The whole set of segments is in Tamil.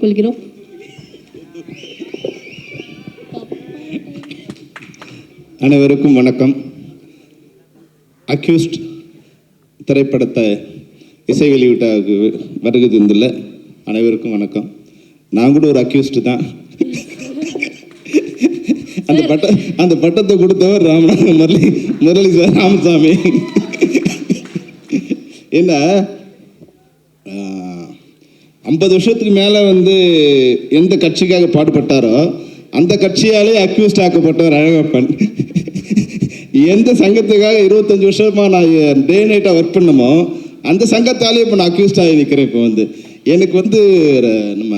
கேட்டுக்கொள்கிறோம். அனைவருக்கும் வணக்கம். அக்யூஸ்ட் திரைப்படத்தை இசை வெளியீட்டாக வருகை தந்துள்ள அனைவருக்கும் வணக்கம். நான் கூட ஒரு அக்யூஸ்ட் தான். அந்த பட்டத்தை கொடுத்தவர் முரளி சார் ராமசாமி. என்ன 50 வருஷத்துக்கு மேலே எந்த கட்சிக்காக பாடுபட்டாரோ அந்த கட்சியாலே அக்யூஸ்ட் ஆக்கப்பட்டவர் அழகப்பன். எந்த சங்கத்துக்காக 25 வருஷமாக நான் டே நைட்டாக ஒர்க் பண்ணமோ அந்த சங்கத்தாலே இப்போ நான் அக்யூஸ்ட் ஆகி நிற்கிறேன். இப்போ எனக்கு நம்ம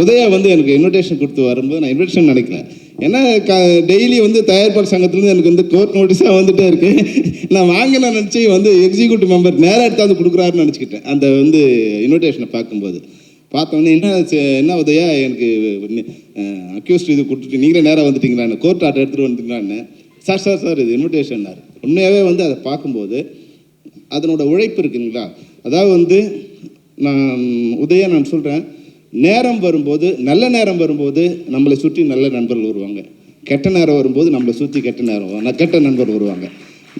உதயா எனக்கு இன்விடேஷன் கொடுத்து வரும்போது நான் இன்விடேஷன் நினைக்கல. ஏன்னா டெய்லி தயாரிப்பாளர் சங்கத்துலேருந்து எனக்கு கோர்ட் நோட்டீஸாக வந்துட்டே இருக்கு. நான் வாங்கினேன் நினச்சி எக்ஸிக்யூட்டிவ் மெம்பர் நேராக எடுத்தாந்து கொடுக்குறாருன்னு நினச்சிக்கிட்டேன். அந்த இன்விடேஷனை பார்க்கும்போது பார்த்தோன்னே என்ன உதயா எனக்கு அக்யூஸ்ட் இது கொடுத்துட்டு நீங்களே நேராக வந்துட்டீங்களான்னு, கோர்ட் ஆர்டர் எடுத்துகிட்டு வந்துட்டீங்களான்னு. சார் இது இன்விடேஷன்னாரு. உண்மையாகவே அதை பார்க்கும்போது அதனோட உழைப்பு இருக்குங்களா. அதாவது உதயா நான் சொல்கிறேன், நேரம் வரும்போது நல்ல நேரம் வரும்போது நம்மளை சுற்றி நல்ல நண்பர்கள் வருவாங்க. கெட்ட நேரம் வரும்போது நம்மளை சுற்றி கெட்ட நண்பர்கள் வருவாங்க.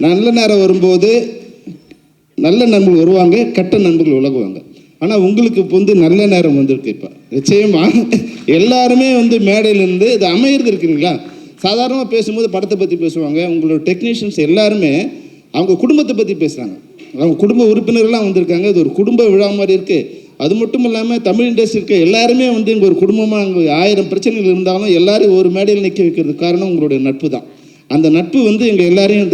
நல்ல நேரம் வரும்போது நல்ல நண்பர்கள் வருவாங்க, கெட்ட நண்பர்கள் விலகுவாங்க. ஆனால் உங்களுக்கு இப்போ நல்ல நேரம் வந்திருக்கு. இப்போ நிச்சயமாக எல்லாருமே மேடையிலேருந்து இது அமையிறது இருக்குங்களா. சாதாரணமாக பேசும்போது படத்தை பற்றி பேசுவாங்க. உங்களோட டெக்னீஷியன்ஸ் எல்லாருமே அவங்க குடும்பத்தை பற்றி பேசுகிறாங்க. அவங்க குடும்ப உறுப்பினர்கள்லாம் வந்திருக்காங்க. இது ஒரு குடும்ப விழா மாதிரி இருக்குது. அது மட்டும் இல்லாமல் தமிழ் இண்டஸ்ட்ரி இருக்க எல்லாருமே இங்கே ஒரு குடும்பமாக அங்கே 1000 பிரச்சனைகள் இருந்தாலும் எல்லாரும் ஒரு மேடையில் நிற்க வைக்கிறதுக்கு காரணம் உங்களுடைய நட்பு தான். அந்த நட்பு எங்கள் எல்லாரையும்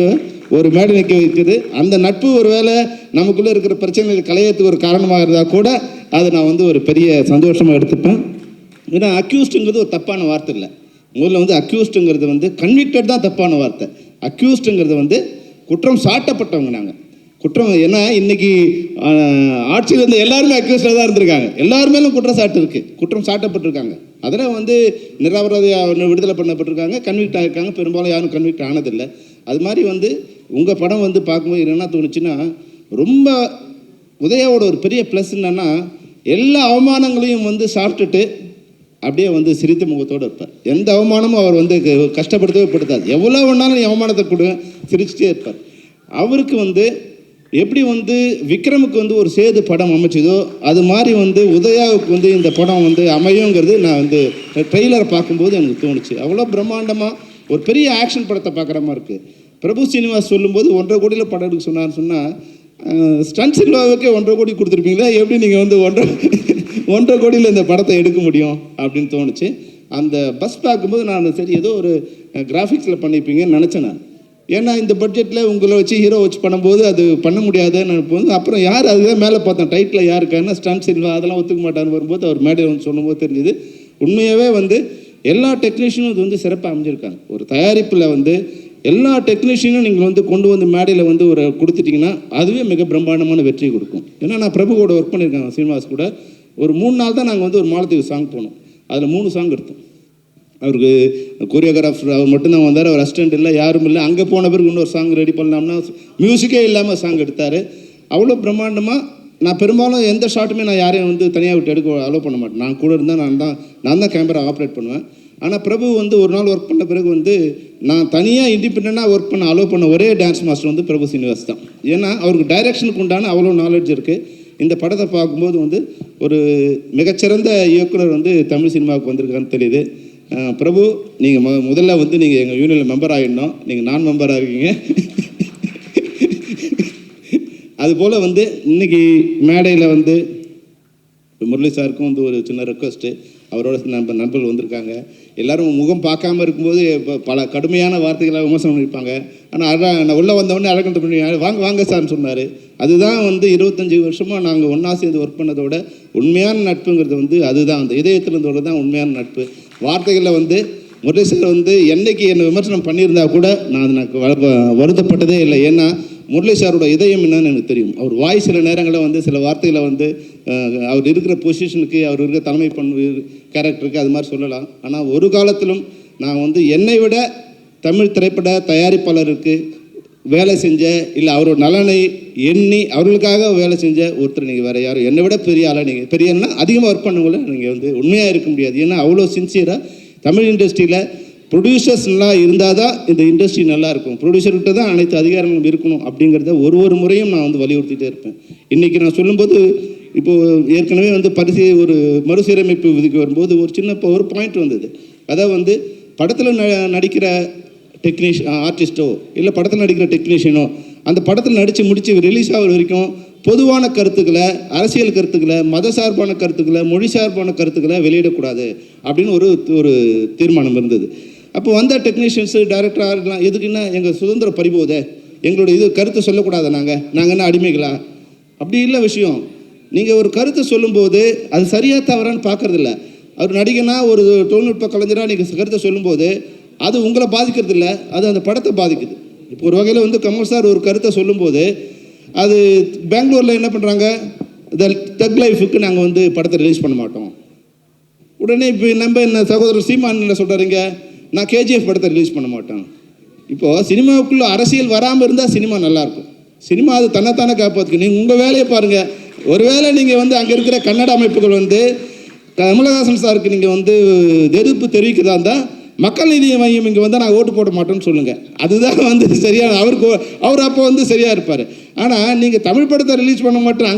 ஒரு மேடை நிற்க வைக்குது. அந்த நட்பு ஒரு வேளை நமக்குள்ளே இருக்கிற பிரச்சனைகள் களையத்துக்கு ஒரு காரணமாக இருந்தால் கூட அதை நான் ஒரு பெரிய சந்தோஷமாக எடுத்துப்பேன். ஏன்னா அக்யூஸ்டுங்கிறது ஒரு தப்பான வார்த்தை இல்லை. முதல்ல அக்யூஸ்டுங்கிறது கன்விக்டட் தான் தப்பான வார்த்தை. அக்யூஸ்டுங்கிறது குற்றம் சாட்டப்பட்டவங்க. நாங்கள் குற்றம் ஏன்னா இன்னைக்கு ஆட்சியில் எல்லாருமே அக்யூஸ்டாக தான் இருந்திருக்காங்க. எல்லாருமேலும் குற்றச்சாட்டு இருக்குது, குற்றம் சாட்டப்பட்டிருக்காங்க. அதில் நிரபராதியாக விடுதலை பண்ணப்பட்டிருக்காங்க, கன்விக்ட் ஆகிருக்காங்க. பெரும்பாலும் யாரும் கன்விக்ட் ஆனதில்லை. அது மாதிரி உங்கள் படம் பார்க்கும்போது என்ன தோணுச்சுன்னா, ரொம்ப உதயாவோட ஒரு பெரிய ப்ளஸ் என்னன்னா, எல்லா அவமானங்களையும் சாப்பிட்டுட்டு அப்படியே சிரித்த முகத்தோடு இருப்பார். எந்த அவமானமும் அவர் கஷ்டப்படுத்தவே படுத்தாது. எவ்வளோ வேணாலும் நீ அவமானத்தை கொடுங்க, சிரிச்சுட்டே இருப்பார். அவருக்கு எப்படி விக்ரமுக்கு ஒரு சேது படம் அமைச்சதோ அது மாதிரி உதயாவுக்கு இந்த படம் அமையுங்கிறது நான் ட்ரெய்லரை பார்க்கும்போது எனக்கு தோணுச்சு. அவ்வளோ பிரம்மாண்டமாக ஒரு பெரிய ஆக்ஷன் படத்தை பார்க்குற மாதிரி இருக்குது. பிரபு சீனிவாஸ் சொல்லும்போது 1.5 கோடியில் படம் எடுக்க சொன்னார்னு ஸ்டன் சில்வாவுக்கே 1.5 கோடி கொடுத்துருப்பீங்களா, எப்படி நீங்கள் 1.5 கோடியில் இந்த படத்தை எடுக்க முடியும் அப்படின்னு தோணுச்சு. அந்த பஸ் பார்க்கும்போது நான் சரி ஏதோ ஒரு கிராஃபிக்ஸில் பண்ணியிருப்பீங்கன்னு நினச்சேன் நான். ஏன்னா இந்த பட்ஜெட்டில் உங்களை வச்சு ஹீரோ வச்சு பண்ணும்போது அது பண்ண முடியாதுன்னு நினைப்போம். அப்புறம் யார் அதுதான் மேலே பார்த்தேன் டைட்டில் யாருக்காருன்னா ஸ்டன் சில்வா, அதெல்லாம் ஒத்துக்க மாட்டான்னு வரும்போது அவர் மேடையில் சொல்லும்போது தெரிஞ்சுது. உண்மையாகவே எல்லா டெக்னீஷியனும் இது சிறப்பாக அமைஞ்சிருக்காங்க. ஒரு தயாரிப்பில் எல்லா டெக்னீஷியனும் நீங்கள் கொண்டு மேடையில் ஒரு கொடுத்துட்டிங்கன்னா அதுவே மிக பிரம்மாண்டமான வெற்றி கொடுக்கும். ஏன்னா நான் பிரபு கூட ஒர்க் பண்ணியிருக்காங்க, சீனிவாஸ் கூட. ஒரு 3 நாள் தான் நாங்கள் ஒரு மாலத்தீவு சாங் போனோம். அதில் 3 சாங் எடுத்தோம். அவருக்கு கொரியோகிராஃபர் அவர் மட்டும்தான் வந்தார், அவர் அசிஸ்டண்ட் இல்லை, யாரும் இல்லை. அங்கே போன பிறகு இன்னொரு சாங் ரெடி பண்ணலாம்னா மியூசிக்கே இல்லாமல் சாங் எடுத்தார். அவ்வளோ பிரம்மாண்டமாக. நான் பெரும்பாலும் எந்த ஷாட்டுமே நான் யாரையும் தனியாக விட்டு எடுக்க அலோவ் பண்ண மாட்டேன். நான் கூட இருந்தால் நான் தான் கேமரா ஆப்ரேட் பண்ணுவேன். ஆனால் பிரபு ஒரு நாள் ஒர்க் பண்ண பிறகு நான் தனியாக இண்டிபெண்ட்டாக ஒர்க் பண்ண அலோவ் பண்ண ஒரே டான்ஸ் மாஸ்டர் பிரபு சீனிவாஸ் தான். ஏன்னா அவருக்கு டைரக்ஷனுக்கு உண்டான அவ்வளோ நாலேஜ் இருக்குது. இந்த படத்தை பார்க்கும்போது ஒரு மிகச்சிறந்த இயக்குனர் தமிழ் சினிமாவுக்கு வந்திருக்கான்னு தெரியுது. பிரபு, நீங்கள் முதல்ல நீங்கள் எங்கள் யூனியனில் மெம்பர் ஆகிடணும். நீங்கள் நான் மெம்பராக இருக்கீங்க. அதுபோல் இன்றைக்கி மேடையில் முரளி சாருக்கும் ஒரு சின்ன ரெக்வஸ்ட்டு. அவரோட நண்பர்கள் வந்திருக்காங்க. எல்லோரும் முகம் பார்க்காம இருக்கும்போது பல கடுமையான வார்த்தைகளை விமர்சனம் பண்ணியிருப்பாங்க. ஆனால் நான் உள்ளே வந்தவொடனே அழகண்ட பண்ணி வாங்க சார்னு சொன்னார். அதுதான் 25 வருஷமாக நாங்கள் ஒன்றா சேர்ந்து ஒர்க் பண்ணதோட உண்மையான நட்புங்கிறது அதுதான், அந்த இதயத்தில் இருந்தோட தான் உண்மையான நட்பு. வார்த்தைகளில் முரளி சார் என்னைக்கு என்னை விமர்சனம் பண்ணியிருந்தா கூட நான் எனக்கு வருத்தப்பட்டதே இல்லை. ஏன்னா முரளி சாரோட இதயம் என்னன்னு எனக்கு தெரியும். அவர் வாய் சில நேரங்களில் சில வார்த்தைகளை அவர் இருக்கிற பொசிஷனுக்கு, அவர் இருக்கிற தலைமை பண்பு கேரக்டருக்கு அது மாதிரி சொல்லலாம். ஆனால் ஒரு காலத்திலும் நான் என்னை விட தமிழ் திரைப்பட தயாரிப்பாளருக்கு வேலை செஞ்ச இல்லை அவரோட நலனை எண்ணி அவர்களுக்காக வேலை செஞ்ச ஒருத்தர் நீங்கள் வேறு யாரும் என்னை விட பெரிய ஆளாக நீங்கள் பெரியன்னா அதிகமாக ஒர்க் பண்ணவங்கள நீங்கள் வந்து உண்மையாக இருக்க முடியாது. ஏன்னா அவ்வளோ சின்சியராக தமிழ் இண்டஸ்ட்ரியில் ப்ரொடியூசர்ஸ் நல்லா இருந்தால் தான் இந்த இண்டஸ்ட்ரி நல்லாயிருக்கும். ப்ரொடியூசர்கிட்ட தான் அனைத்து அதிகாரங்களும் இருக்கணும் அப்படிங்கிறத ஒரு முறையும் நான் வந்து வலியுறுத்திட்டே இருப்பேன். இன்றைக்கி நான் சொல்லும்போது இப்போது ஏற்கனவே வந்து ஒரு மறுசீரமைப்பு விதிக்கு வரும்போது ஒரு பாயிண்ட் வந்தது. அதாவது வந்து படத்தில் நடிக்கிற ஆர்டிஸ்ட்டோ இல்லை படத்தில் நடிக்கிற டெக்னீஷியனோ அந்த படத்தில் நடித்து முடித்து ரிலீஸ் ஆகிற வரைக்கும் பொதுவான கருத்துக்களை, அரசியல் கருத்துக்களை, மத சார்பான கருத்துக்களை, மொழி சார்பான கருத்துக்களை வெளியிடக்கூடாது அப்படின்னு ஒரு தீர்மானம் இருந்தது. அப்போ வந்த டெக்னீஷியன்ஸு டைரக்டராக இருக்கலாம், எதுக்குன்னா எங்கள் சுதந்திரம் பறிபோதே, எங்களோட கருத்தை சொல்லக்கூடாது, நாங்கள் என்ன அடிமைகளா? அப்படி இல்லை விஷயம். நீங்கள் ஒரு கருத்தை சொல்லும்போது அது சரியாக தவறான்னு பார்க்குறதில்ல. அவர் நடிகனா ஒரு தொழில்நுட்ப கலைஞராக நீங்கள் கருத்தை சொல்லும்போது அது உங்களை பாதிக்கிறது இல்லை, அது அந்த படத்தை பாதிக்குது. இப்போ ஒரு வகையில் வந்து கமல் சார் ஒரு கருத்தை சொல்லும்போது அது பெங்களூரில் என்ன பண்ணுறாங்க, தக் லைஃபுக்கு நாங்கள் வந்து படத்தை ரிலீஸ் பண்ண மாட்டோம். உடனே இப்போ என்ன சகோதரர் சீமான் என்ன சொல்கிறாருங்க, நான் கேஜிஎஃப் படத்தை ரிலீஸ் பண்ண மாட்டேன். இப்போது சினிமாவுக்குள்ளே அரசியல் வராமல் இருந்தால் சினிமா நல்லாயிருக்கும். சினிமா அது தன்னைத்தானே காப்பாற்றுக்கு. நீங்கள் உங்கள் வேலையை பாருங்கள். ஒருவேளை நீங்கள் வந்து அங்கே இருக்கிற கன்னட அமைப்புகள் வந்து கமலஹாசன் சாருக்கு நீங்கள் வந்து எதிர்ப்பு தெரிவிக்கிறதா இருந்தால் மக்கள் நீதி மையம் இங்கே வந்து நாங்கள் ஓட்டு போட மாட்டோம்னு சொல்லுங்கள். அதுதான் வந்து சரியான அவர் அப்போ வந்து சரியாக இருப்பார். ஆனால் நீங்கள் தமிழ் படத்தை ரிலீஸ் பண்ண மாட்டோம்,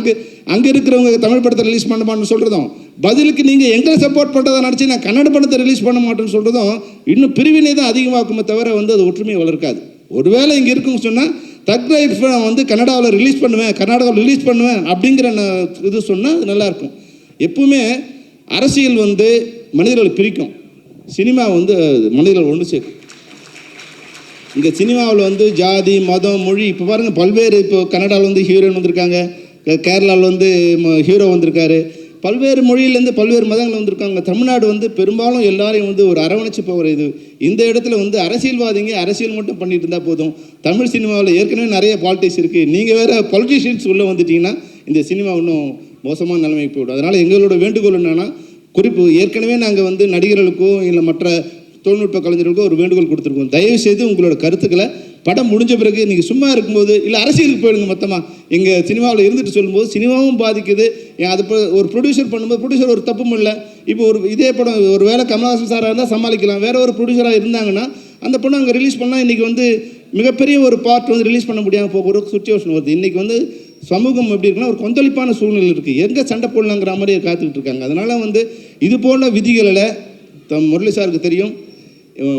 அங்கே இருக்கிறவங்க தமிழ் படத்தை ரிலீஸ் பண்ண மாட்டோம்னு சொல்கிறதும், பதிலுக்கு நீங்கள் எங்களை சப்போர்ட் பண்ணுறதை நினச்சி நான் கன்னட படத்தை ரிலீஸ் பண்ண மாட்டேன்னு சொல்கிறதும் இன்னும் பிரிவினை தான் அதிகமாக்குமே தவிர வந்து அது ஒற்றுமையை வளர்க்காது. ஒருவேளை இங்கே இருக்குன்னு சொன்னால் தக் லைஃப் நான் வந்து கன்னடாவில் ரிலீஸ் பண்ணுவேன், கர்நாடகாவில் ரிலீஸ் பண்ணுவேன் அப்படிங்கிற இது சொன்னால் அது நல்லாயிருக்கும். எப்பவுமே அரசியல் வந்து மனிதர்களை பிரிக்கும், சினிமா வந்து மனிதர்கள் ஒன்று சேர்க்கும். இங்கே சினிமாவில் வந்து ஜாதி, மதம், மொழி இப்போ பாருங்கள் பல்வேறு, இப்போ கன்னடாவில் வந்து ஹீரோயின் வந்திருக்காங்க, கேரளாவில் வந்து ஹீரோ வந்திருக்காரு, பல்வேறு மொழியிலேருந்து பல்வேறு மதங்கள் வந்திருக்காங்க. தமிழ்நாடு வந்து பெரும்பாலும் எல்லாரையும் வந்து ஒரு அரவணைச்சு போகிற இது. இந்த இடத்துல வந்து அரசியல்வாதிங்க அரசியல் மட்டும் பண்ணிட்டு இருந்தால் போதும். தமிழ் சினிமாவில் ஏற்கனவே நிறைய பாலிடிக்ஸ் இருக்குது. நீங்கள் வேறு பொலிட்டீஷியன்ஸ் உள்ளே வந்துட்டிங்கன்னா இந்த சினிமா இன்னும் மோசமான நிலைமைக்கு போய்விடும். அதனால் எங்களோட வேண்டுகோள் என்னென்னா, குறிப்பு ஏற்கனவே நாங்கள் வந்து நடிகர்களுக்கோ இல்லை மற்ற தொழில்நுட்ப கலைஞர்களுக்கோ ஒரு வேண்டுகோள் கொடுத்துருக்கோம். தயவுசெய்து உங்களோட கருத்துக்களை படம் முடிஞ்ச பிறகு நீங்கள் சும்மா இருக்கும்போது இல்லை அரசியலுக்கு போயிடுங்க. மொத்தமாக எங்கள் சினிமாவில் இருந்துட்டு சொல்லும்போது சினிமாவும் பாதிக்குது. அது ஒரு ப்ரொடியூசர் பண்ணும்போது ப்ரொடியூசர் ஒரு தப்பும் இல்லை. இப்போ இதே படம் ஒரு வேளை கமல்ஹாசன் சாராக இருந்தால் சமாளிக்கலாம், வேறு ஒரு ப்ரொடியூசராக இருந்தாங்கன்னா அந்த படம் அங்கே ரிலீஸ் பண்ணால் இன்றைக்கி வந்து மிகப்பெரிய ஒரு பார்ட் வந்து ரிலீஸ் பண்ண முடியாமல் போகிற ஒரு சுச்சுவேஷன் வருது. இன்றைக்கி வந்து சமூகம் எப்படி இருக்குன்னா ஒரு கொந்தளிப்பான சூழ்நிலை இருக்குது. எங்கே சண்டை போடலாங்கிற மாதிரி காத்துக்கிட்டு இருக்காங்க. அதனால் வந்து இது போல விதிகளில் முரளி சாருக்கு தெரியும்.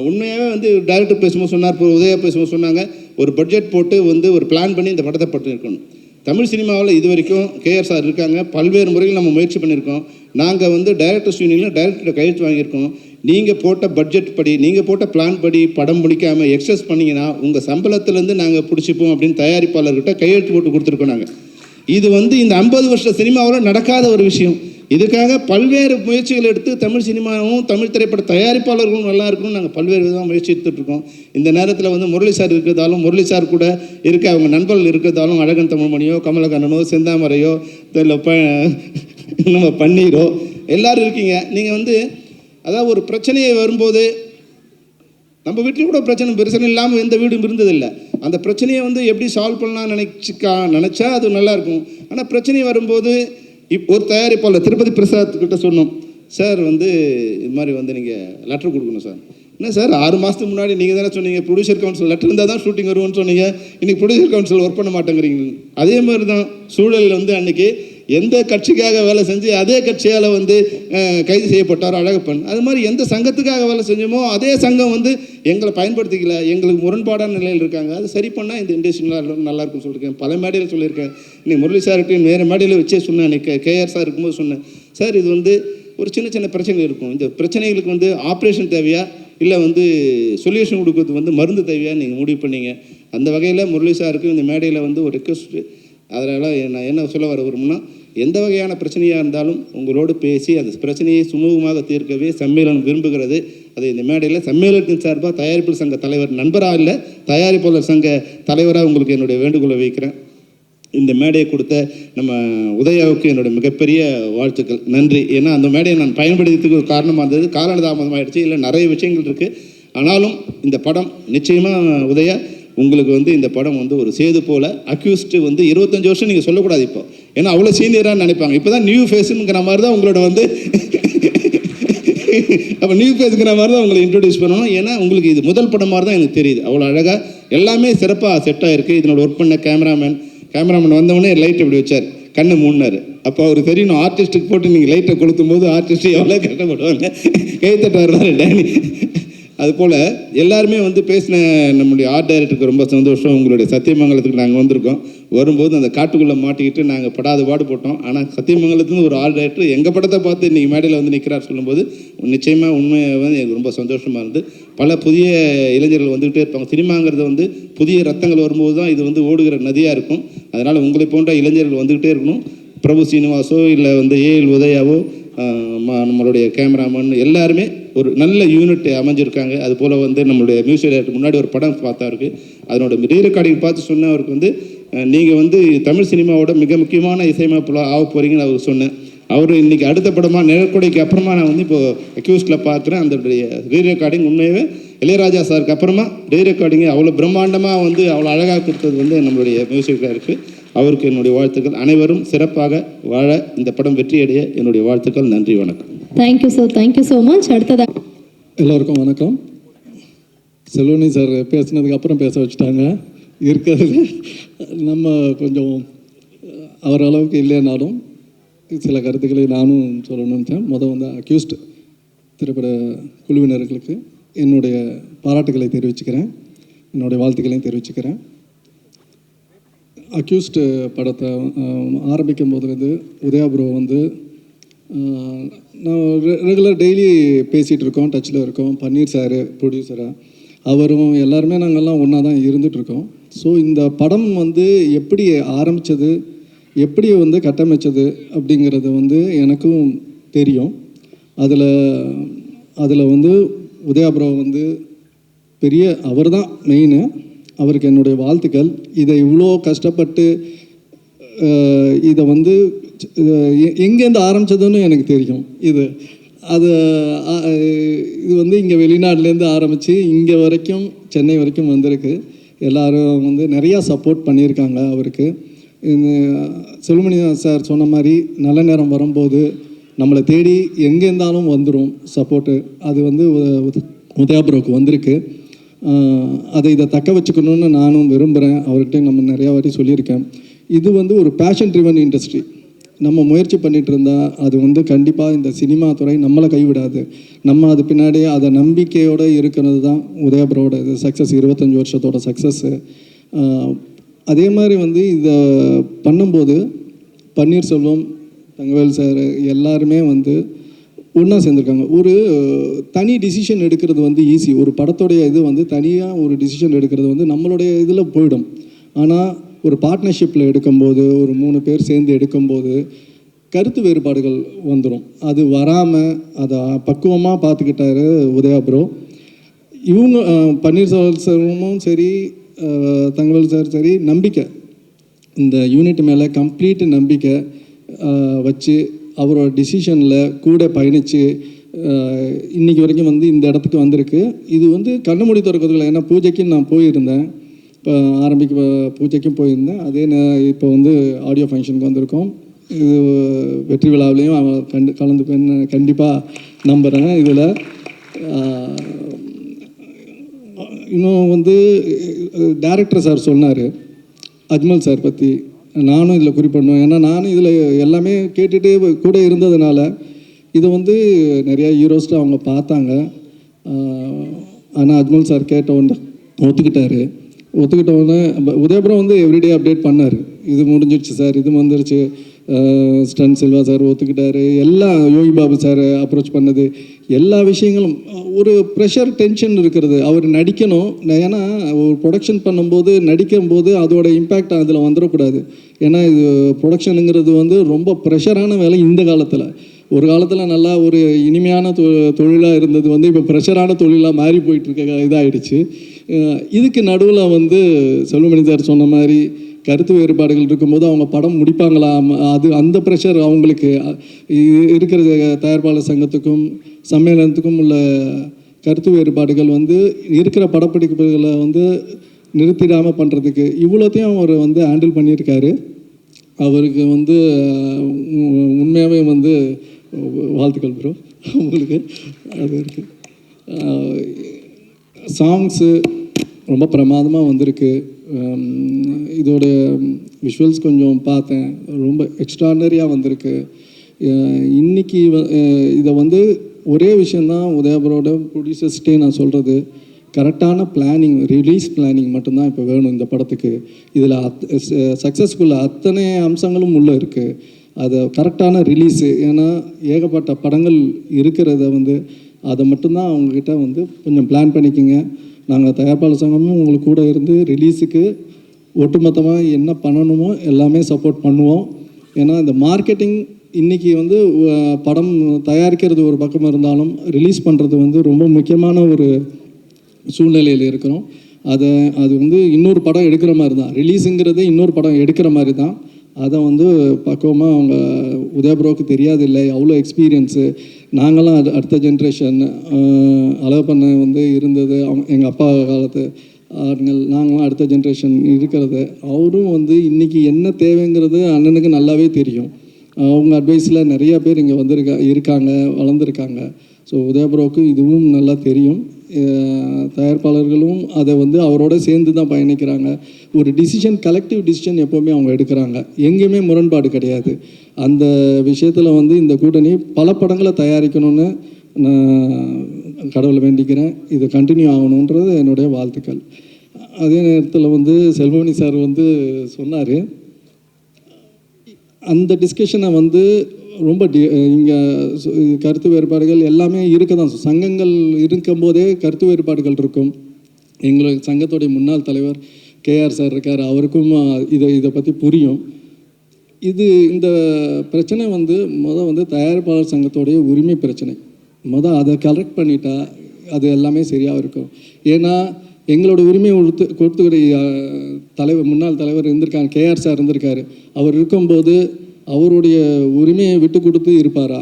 உண்மையாகவே வந்து டைரக்டர் பேசும்போது சொன்னார், உதயா பேசும்போது சொன்னாங்க, ஒரு பட்ஜெட் போட்டு வந்து ஒரு பிளான் பண்ணி இந்த படத்தை பண்ணியிருக்கணும். தமிழ் சினிமாவில் இது வரைக்கும் கேஆர் சார் இருக்காங்க, பல்வேறு முறைகள் நம்ம முயற்சி பண்ணியிருக்கோம். நாங்கள் வந்து டைரக்டர்ஸ் யூனியனில் டைரக்டர் கையெழுத்து வாங்கியிருக்கோம். நீங்கள் போட்ட பட்ஜெட் படி, நீங்கள் போட்ட பிளான் படி படம் முடிக்காமல் எக்ஸஸ் பண்ணிங்கன்னா உங்கள் சம்பளத்துலேருந்து நாங்கள் பிடிச்சிப்போம் அப்படின்னு தயாரிப்பாளர்கிட்ட கையெழுத்து போட்டு கொடுத்துருக்கோம். நாங்கள் இது வந்து இந்த 50 வருஷ சினிமாவில் நடக்காத ஒரு விஷயம். இதுக்காக பல்வேறு முயற்சிகள் எடுத்து தமிழ் சினிமாவும் தமிழ் திரைப்பட தயாரிப்பாளர்களும் நல்லா இருக்கணும்னு நாங்கள் பல்வேறு விதமாக முயற்சி எடுத்துகிட்ருக்கோம். இந்த நேரத்தில் வந்து முரளி சார் இருக்கிறதாலும், முரளி சார் கூட இருக்க அவங்க நண்பர்கள் இருக்கிறதாலும், அழகன் தமிழ்மணியோ, கமலக்கண்ணனோ, செந்தாமரையோ, நம்ம பன்னீரோ எல்லோரும் இருக்கீங்க. நீங்கள் வந்து அதாவது ஒரு பிரச்சனையை வரும்போது நம்ம வீட்டில் கூட பிரச்சனை இல்லாமல் எந்த வீடும் இருந்ததில்லை. அந்த பிரச்சனையை வந்து எப்படி சால்வ் பண்ணலாம்னு நினச்சா அது நல்லாயிருக்கும். ஆனால் பிரச்சனை வரும்போது ஒரு தயாரிப்பாளர் திருப்பதி பிரசாத் கிட்ட சொன்னோம், சார் வந்து இது மாதிரி வந்து நீங்கள் லெட்டர் கொடுக்கணும் சார். என்ன சார் 6 மாதத்துக்கு முன்னாடி நீங்கள் தானே சொன்னீங்க ப்ரொடியூசர் கவுன்சில் லெட்டர் இருந்தால் தான் ஷூட்டிங் வருவோம்னு சொன்னீங்க, இன்றைக்கி ப்ரொடியூசர் கவுன்சில் ஒர்க் பண்ண மாட்டேங்கிறீங்க. அதே மாதிரி தான் சூழலில் வந்து அன்றைக்கி எந்த கட்சிக்காக வேலை செஞ்சு அதே கட்சியால் வந்து கைது செய்யப்பட்டாரோ அழகப்பன், அது மாதிரி எந்த சங்கத்துக்காக வேலை செஞ்சோமோ அதே சங்கம் வந்து எங்களை பயன்படுத்திக்கல, எங்களுக்கு முரண்பாடான நிலையில் இருக்காங்க. அது சரி பண்ணால் இந்த இண்டஸ்ட்ரி நல்லாயிருக்குன்னு சொல்லியிருக்கேன். பல மேடையில் சொல்லியிருக்கேன். இன்னைக்கு முரளி சார்கிட்டையும் வேறு மேடையில் வச்சே சொன்னேன். அன்றைக்கி கேஆர் சார் இருக்கும்போது சொன்னேன், சார் இது வந்து ஒரு சின்ன பிரச்சனைகள் இருக்கும். இந்த பிரச்சனைகளுக்கு வந்து ஆப்ரேஷன் தேவையா இல்லை வந்து சொல்யூஷன் கொடுக்கறது வந்து மருந்து தேவையா நீங்கள் முடிவு பண்ணீங்க. அந்த வகையில் முரளி சாருக்கு இந்த மேடையில் வந்து ஒரு ரெக்வஸ்ட்டு. அதனால் நான் என்ன சொல்ல வர விரும்புனா, எந்த வகையான பிரச்சனையாக இருந்தாலும் உங்களோடு பேசி அந்த பிரச்சனையை சுமூகமாக தீர்க்கவே சம்மேளனம் விரும்புகிறது. அதை இந்த மேடையில் சம்மேளனத்தின் சார்பாக தயாரிப்பாளர் சங்க தலைவர், நண்பராக இல்லை தயாரிப்பாளர் சங்க தலைவராக உங்களுக்கு என்னுடைய வேண்டுகோளை வைக்கிறேன். இந்த மேடையை கொடுத்த நம்ம உதயாவுக்கு என்னுடைய மிகப்பெரிய வாழ்த்துக்கள், நன்றி. ஏன்னா அந்த மேடையை நான் பயன்படுத்தியதுக்கு ஒரு காரணமாக இருந்தது. காலதாமதமாகிடுச்சு, இல்லை நிறைய விஷயங்கள் இருக்குது. ஆனாலும் இந்த படம் நிச்சயமாக உதயா உங்களுக்கு வந்து இந்த படம் வந்து ஒரு சேது போல் அக்யூஸ்டு வந்து 25 வருஷம் நீங்கள் சொல்லக்கூடாது இப்போ, ஏன்னா அவ்வளோ சீனியராக நினைப்பாங்க. இப்போ தான் நியூ ஃபேஸுங்கிற மாதிரி தான் உங்களோட வந்து அப்போ நியூ ஃபேஸுங்கிற மாதிரி தான் உங்களை இன்ட்ரடியூஸ் பண்ணணும். ஏன்னா உங்களுக்கு இது முதல் படம் மாதிரி தான் எனக்கு தெரியுது. அவ்வளோ அழகாக எல்லாமே சிறப்பாக செட் ஆகிருக்கு. இதனோட ஒர்க் பண்ண கேமராமேன் வந்தவொடனே லைட் இப்படி வச்சார், கண்ணு மூடினார். அப்போ அவர் தெரியணும், ஆர்டிஸ்ட்டுக்கு போட்டு நீங்கள் லைட்டை கொளுத்தும் போது ஆர்டிஸ்ட் எவ்வளோ கஷ்டப்படுவாங்க. கைத்தட்டார் டேனி. அதுபோல் எல்லாருமே வந்து பேசின நம்முடைய ஆர்ட் டைரக்டருக்கு ரொம்ப சந்தோஷம். உங்களுடைய சத்தியமங்கலத்துக்கு நாங்கள் வந்திருக்கோம். வரும்போது அந்த காட்டுக்குள்ளே மாட்டிக்கிட்டு நாங்கள் படாத பாடு போட்டோம். ஆனால் சத்தியமங்கலத்துலேருந்து ஒரு ஆர்ட் டைரக்டர் எங்கள் படத்தை பார்த்து இன்றைக்கி மேடையில் வந்து நிற்கிறார் சொல்லும்போது நிச்சயமாக உண்மையாக வந்து எனக்கு ரொம்ப சந்தோஷமாக இருந்து. பல புதிய இளைஞர்கள் வந்துக்கிட்டே இருப்பாங்க. சினிமாங்கிறது வந்து புதிய ரத்தங்கள் வரும்போது தான் இது வந்து ஓடுகிற நதியாக இருக்கும். அதனால் உங்களை போன்ற இளைஞர்கள் வந்துக்கிட்டே இருக்கணும். பிரபு சீனிவாசோ இல்லை வந்து ஏஎல் உதயாவோ நம்மளுடைய கேமராமேன் எல்லாருமே ஒரு நல்ல யூனிட் அமைஞ்சிருக்காங்க. அதுபோல் வந்து நம்மளுடைய மியூசிக் டைரக்டர் முன்னாடி ஒரு படம் பார்த்தா இருக்குது, அதனோட ரீ ரெக்கார்டிங் பார்த்து சொன்னேன் அவருக்கு வந்து நீங்கள் வந்து தமிழ் சினிமாவோட மிக முக்கியமான இசையமைப்பாளர் ஆக போகிறீங்கன்னு அவர் சொன்னேன். அவர் இன்றைக்கி அடுத்த படமாக நிழற்கொடைக்கு அப்புறமா நான் வந்து இப்போது அக்யூஸ்டில் பார்க்குறேன். அந்த ரீ ரெக்கார்டிங் உண்மையாகவே இளையராஜா சாருக்கு அப்புறமா ரீ ரெக்கார்டிங்கை அவ்வளோ பிரம்மாண்டமாக வந்து அவ்வளோ அழகாக கொடுத்தது வந்து நம்மளுடைய மியூசிக் டைரக்டர். அவருக்கு என்னுடைய வாழ்த்துக்கள். அனைவரும் சிறப்பாக வாழ, இந்த படம் வெற்றியடைய என்னுடைய வாழ்த்துக்கள். நன்றி, வணக்கம். Thank you sir, thank you so much. அடுத்ததாக எல்லோருக்கும் வணக்கம். செல்வனி சார் பேசினதுக்கு அப்புறம் பேச வச்சுட்டாங்க. இருக்கிறது நம்ம கொஞ்சம் அவர் அளவுக்கு இல்லைனாலும் சில கருத்துக்களை நானும் சொல்லணும்னு நினச்சேன். வந்து அக்யூஸ்ட் திரைப்பட குழுவினர்களுக்கு என்னுடைய பாராட்டுகளை தெரிவிச்சுக்கிறேன், என்னுடைய வாழ்த்துக்களையும் தெரிவிச்சுக்கிறேன். அக்யூஸ்ட் படத்தை ஆரம்பிக்கும் போதுலேருந்து உதயா ப்ரோ வந்து நான் ரெகுலர் டெய்லி பேசிகிட்டு இருக்கோம், டச்சில் இருக்கோம். பன்னீர் சார் ப்ரொடியூசராக, அவரும் எல்லாருமே நாங்கள்லாம் ஒன்றா தான் இருந்துகிட்ருக்கோம். ஸோ இந்த படம் வந்து எப்படி ஆரம்பித்தது, எப்படி வந்து கட்டமைச்சது அப்படிங்கிறது வந்து எனக்கும் தெரியும். அதில் வந்து உதயா ப்ரோ வந்து பெரிய அவர் தான் மெயினு. அவருக்கு என்னுடைய வாழ்த்துக்கள். இதை இவ்வளோ கஷ்டப்பட்டு இதை வந்து எங்கேருந்து ஆரம்பித்ததுன்னு எனக்கு தெரியும். இது வந்து இங்கே வெளிநாட்டிலேருந்து ஆரம்பித்து இங்கே வரைக்கும் சென்னை வரைக்கும் வந்திருக்கு. எல்லோரும் வந்து நிறையா சப்போர்ட் பண்ணியிருக்காங்க அவருக்கு. செல்வமணி சார் சொன்ன மாதிரி நல்ல நேரம் வரும்போது நம்மளை தேடி எங்கே இருந்தாலும் வந்துடும் சப்போர்ட்டு. அது வந்து உதயாபுரோவுக்கு வந்திருக்கு. இதை தக்க வச்சுக்கணுன்னு நானும் விரும்புகிறேன். அவர்கிட்ட நம்ம நிறையா வாட்டி சொல்லியிருக்கேன். இது வந்து ஒரு பேஷன் ட்ரிவன் இண்டஸ்ட்ரி. நம்ம முயற்சி பண்ணிகிட்டு இருந்தால் அது வந்து கண்டிப்பாக இந்த சினிமா துறை நம்மளை கைவிடாது. நம்ம அது பின்னாடியே அதை நம்பிக்கையோடு இருக்கிறது தான் உதயபுரோட இது சக்ஸஸ், 25 வருஷத்தோட சக்ஸஸ்ஸு. அதே மாதிரி வந்து இதை பண்ணும்போது பன்னீர்செல்வம், தங்கவேல் சார் எல்லாருமே வந்து ஒன்றா சேர்ந்துருக்காங்க. ஒரு தனி டிசிஷன் எடுக்கிறது வந்து ஈஸி. ஒரு படத்தோடைய இது வந்து தனியாக ஒரு டிசிஷன் எடுக்கிறது வந்து நம்மளுடைய இதில் போயிடும். ஆனால் ஒரு பார்ட்னர்ஷிப்பில் எடுக்கும்போது, ஒரு 3 பேர் சேர்ந்து எடுக்கும்போது கருத்து வேறுபாடுகள் வந்துடும். அது வராமல் அதை பக்குவமாக பார்த்துக்கிட்டாரு உதயா ப்ரோ. இவங்க பன்னீர்செல்வமும் சரி, தங்கவேல் சார் சரி, நம்பிக்கை, இந்த யூனிட் மேலே கம்ப்ளீட் நம்பிக்கை வச்சு அவரோட டிசிஷனில் கூட பயணித்து இன்றைக்கி வரைக்கும் வந்து இந்த இடத்துக்கு வந்திருக்கு. இது வந்து கண்ணு மூடி திறக்கிறதுல, ஏன்னா பூஜைக்கு நான் போயிருந்தேன், இப்போ ஆரம்பிக்க பூஜைக்கும் போயிருந்தேன். அதே இப்போ வந்து ஆடியோ ஃபங்க்ஷனுக்கு வந்திருக்கோம். இது வெற்றி விழாவிலையும் கலந்துப்பேன்னு கண்டிப்பாக நம்புகிறேன். இதில் இன்னும் வந்து டைரக்டர் சார் சொன்னார் அஜ்மல் சார் பற்றி, நானும் இதில் குறிப்பிடணும். ஏன்னா நானும் இதில் எல்லாமே கேட்டுகிட்டே கூட இருந்ததுனால இதை வந்து நிறையா ஹீரோஸ்ட்டு அவங்க பார்த்தாங்க. ஆனால் அஜ்மல் சார் கேட்ட உடனே ஒத்துக்கிட்ட உடனே உதயபுரம் வந்து எவ்ரிடே அப்டேட் பண்ணார். இது முடிஞ்சிடுச்சு சார், இது வந்துருச்சு. ஸ்டன் சில்வா சார் ஒத்துக்கிட்டாரு. எல்லாம் யோகி பாபு சார் அப்ரோச் பண்ணது, எல்லா விஷயங்களும் ஒரு ப்ரெஷர் டென்ஷன் இருக்கிறது. அவர் நடிக்கணும். ஏன்னா ஒரு ப்ரொடக்ஷன் பண்ணும்போது நடிக்கும்போது அதோட இம்பேக்ட் அதில் வந்துடக்கூடாது. ஏன்னா இது ப்ரொடக்ஷனுங்கிறது வந்து ரொம்ப ப்ரெஷரான வேலை இந்த காலத்தில். ஒரு காலத்தில் நல்லா ஒரு இனிமையான தொழிலாக இருந்தது வந்து இப்போ ப்ரெஷரான தொழிலாக மாறி போயிட்டுருக்க இதாகிடுச்சு. இதுக்கு நடுவில் வந்து செல்வமணி சார் சொன்ன மாதிரி கருத்து வேறுபாடுகள் இருக்கும்போது அவங்க படம் முடிப்பாங்களா, அந்த ப்ரெஷர் அவங்களுக்கு இருக்கிற தயாரிப்பாளர் சங்கத்துக்கும் சம்மேளனத்துக்கும் உள்ள கருத்து வேறுபாடுகள் வந்து இருக்கிற படப்பிடிப்புகளை வந்து நிறுத்திடாமல் பண்ணுறதுக்கு இவ்வளோத்தையும் அவர் வந்து ஹேண்டில் பண்ணியிருக்காரு. அவருக்கு வந்து உண்மையாகவே வந்து வாழ்த்துக்கள் ப்ரோ. உங்களுக்கு அது இருக்குது. சாங்ஸு ரொம்ப பிரமாதமாக வந்திருக்கு. இதோட விஷுவல்ஸ் கொஞ்சம் பார்த்தேன், ரொம்ப எக்ஸ்ட்ரானரியாக வந்திருக்கு. இன்றைக்கி இதை வந்து ஒரே விஷயந்தான் உதயபரோட ப்ரொடியூசர்ஸ்டே நான் சொல்கிறது, கரெக்டான பிளானிங், ரிலீஸ் பிளானிங் மட்டும்தான் இப்போ வேணும் இந்த படத்துக்கு. இதில் சக்ஸஸ்ஃபுல் அத்தனை அம்சங்களும் உள்ளே இருக்குது. அதை கரெக்டான ரிலீஸு, ஏன்னா ஏகப்பட்ட படங்கள் இருக்கிறத வந்து அதை மட்டும்தான் அவங்கக்கிட்ட வந்து கொஞ்சம் பிளான் பண்ணிக்கோங்க. நாங்கள் தயாரிப்பாளர் சங்கமும் உங்களுக்கு கூட இருந்து ரிலீஸுக்கு ஒட்டுமொத்தமாக என்ன பண்ணணுமோ எல்லாமே சப்போர்ட் பண்ணுவோம். ஏன்னா இந்த மார்க்கெட்டிங் இன்றைக்கி வந்து படம் தயாரிக்கிறது ஒரு பக்கம் இருந்தாலும் ரிலீஸ் பண்ணுறது வந்து ரொம்ப முக்கியமான ஒரு சூழ்நிலையில் இருக்கிறோம். அது வந்து இன்னொரு படம் எடுக்கிற மாதிரி தான், ரிலீஸுங்கிறது இன்னொரு படம் எடுக்கிற மாதிரி தான். அதை வந்து பக்குவமாக அவங்க உதயபுரோவுக்கு தெரியாதில்லை, அவ்வளோ எக்ஸ்பீரியன்ஸு. நாங்களாம் அடுத்த ஜென்ரேஷன் அழகப்பண்ண வந்து இருந்தது, எங்கள் அப்பா காலத்து ஆளுங்கள், நாங்களாம் அடுத்த ஜென்ரேஷன் இருக்கிறது. அவரும் வந்து இன்றைக்கி என்ன தேவைங்கிறது அண்ணனுக்கு நல்லாவே தெரியும். அவங்க அட்வைஸில் நிறையா பேர் இங்கே இருக்காங்க, வளர்ந்துருக்காங்க. ஸோ உதயபுரோவுக்கு இதுவும் நல்லா தெரியும். தயாரிப்பாளர்களும் அதை வந்து அவரோட சேர்ந்து தான் பயணிக்கிறாங்க. ஒரு டிசிஷன், கலெக்டிவ் டிசிஷன் எப்போவுமே அவங்க எடுக்கிறாங்க, எங்கேயுமே முரண்பாடு கிடையாது. அந்த விஷயத்தில் வந்து இந்த கூட்டணி பல படங்களை தயாரிக்கணும்னு நான் கடவுளை வேண்டிக்கிறேன். இது கண்டினியூ ஆகணுன்றது என்னுடைய வாழ்த்துக்கள். அதே நேரத்தில் வந்து செல்வமணி சார் வந்து சொன்னார், அந்த டிஸ்கஷனை வந்து ரொம்ப இங்கே கருத்து வேறுபாடுகள் எல்லாமே இருக்க தான், சங்கங்கள் இருக்கும்போதே கருத்து வேறுபாடுகள் இருக்கும். எங்களுக்கு சங்கத்துடைய முன்னாள் தலைவர் கேஆர் சார் இருக்கார், அவருக்கும் இதை பற்றி புரியும். இந்த பிரச்சனை வந்து வந்து தயாரிப்பாளர் சங்கத்தோடைய உரிமை பிரச்சனை. அதை கரெக்ட் பண்ணிட்டா அது எல்லாமே சரியாக இருக்கும். ஏன்னா எங்களோட உரிமையை கொடுத்துக்கூடிய தலைவர், முன்னாள் தலைவர் இருந்திருக்காங்க, கேஆர் சார் இருந்திருக்காரு. அவர் இருக்கும்போது அவருடைய உரிமையை விட்டு கொடுத்து இருப்பாரா?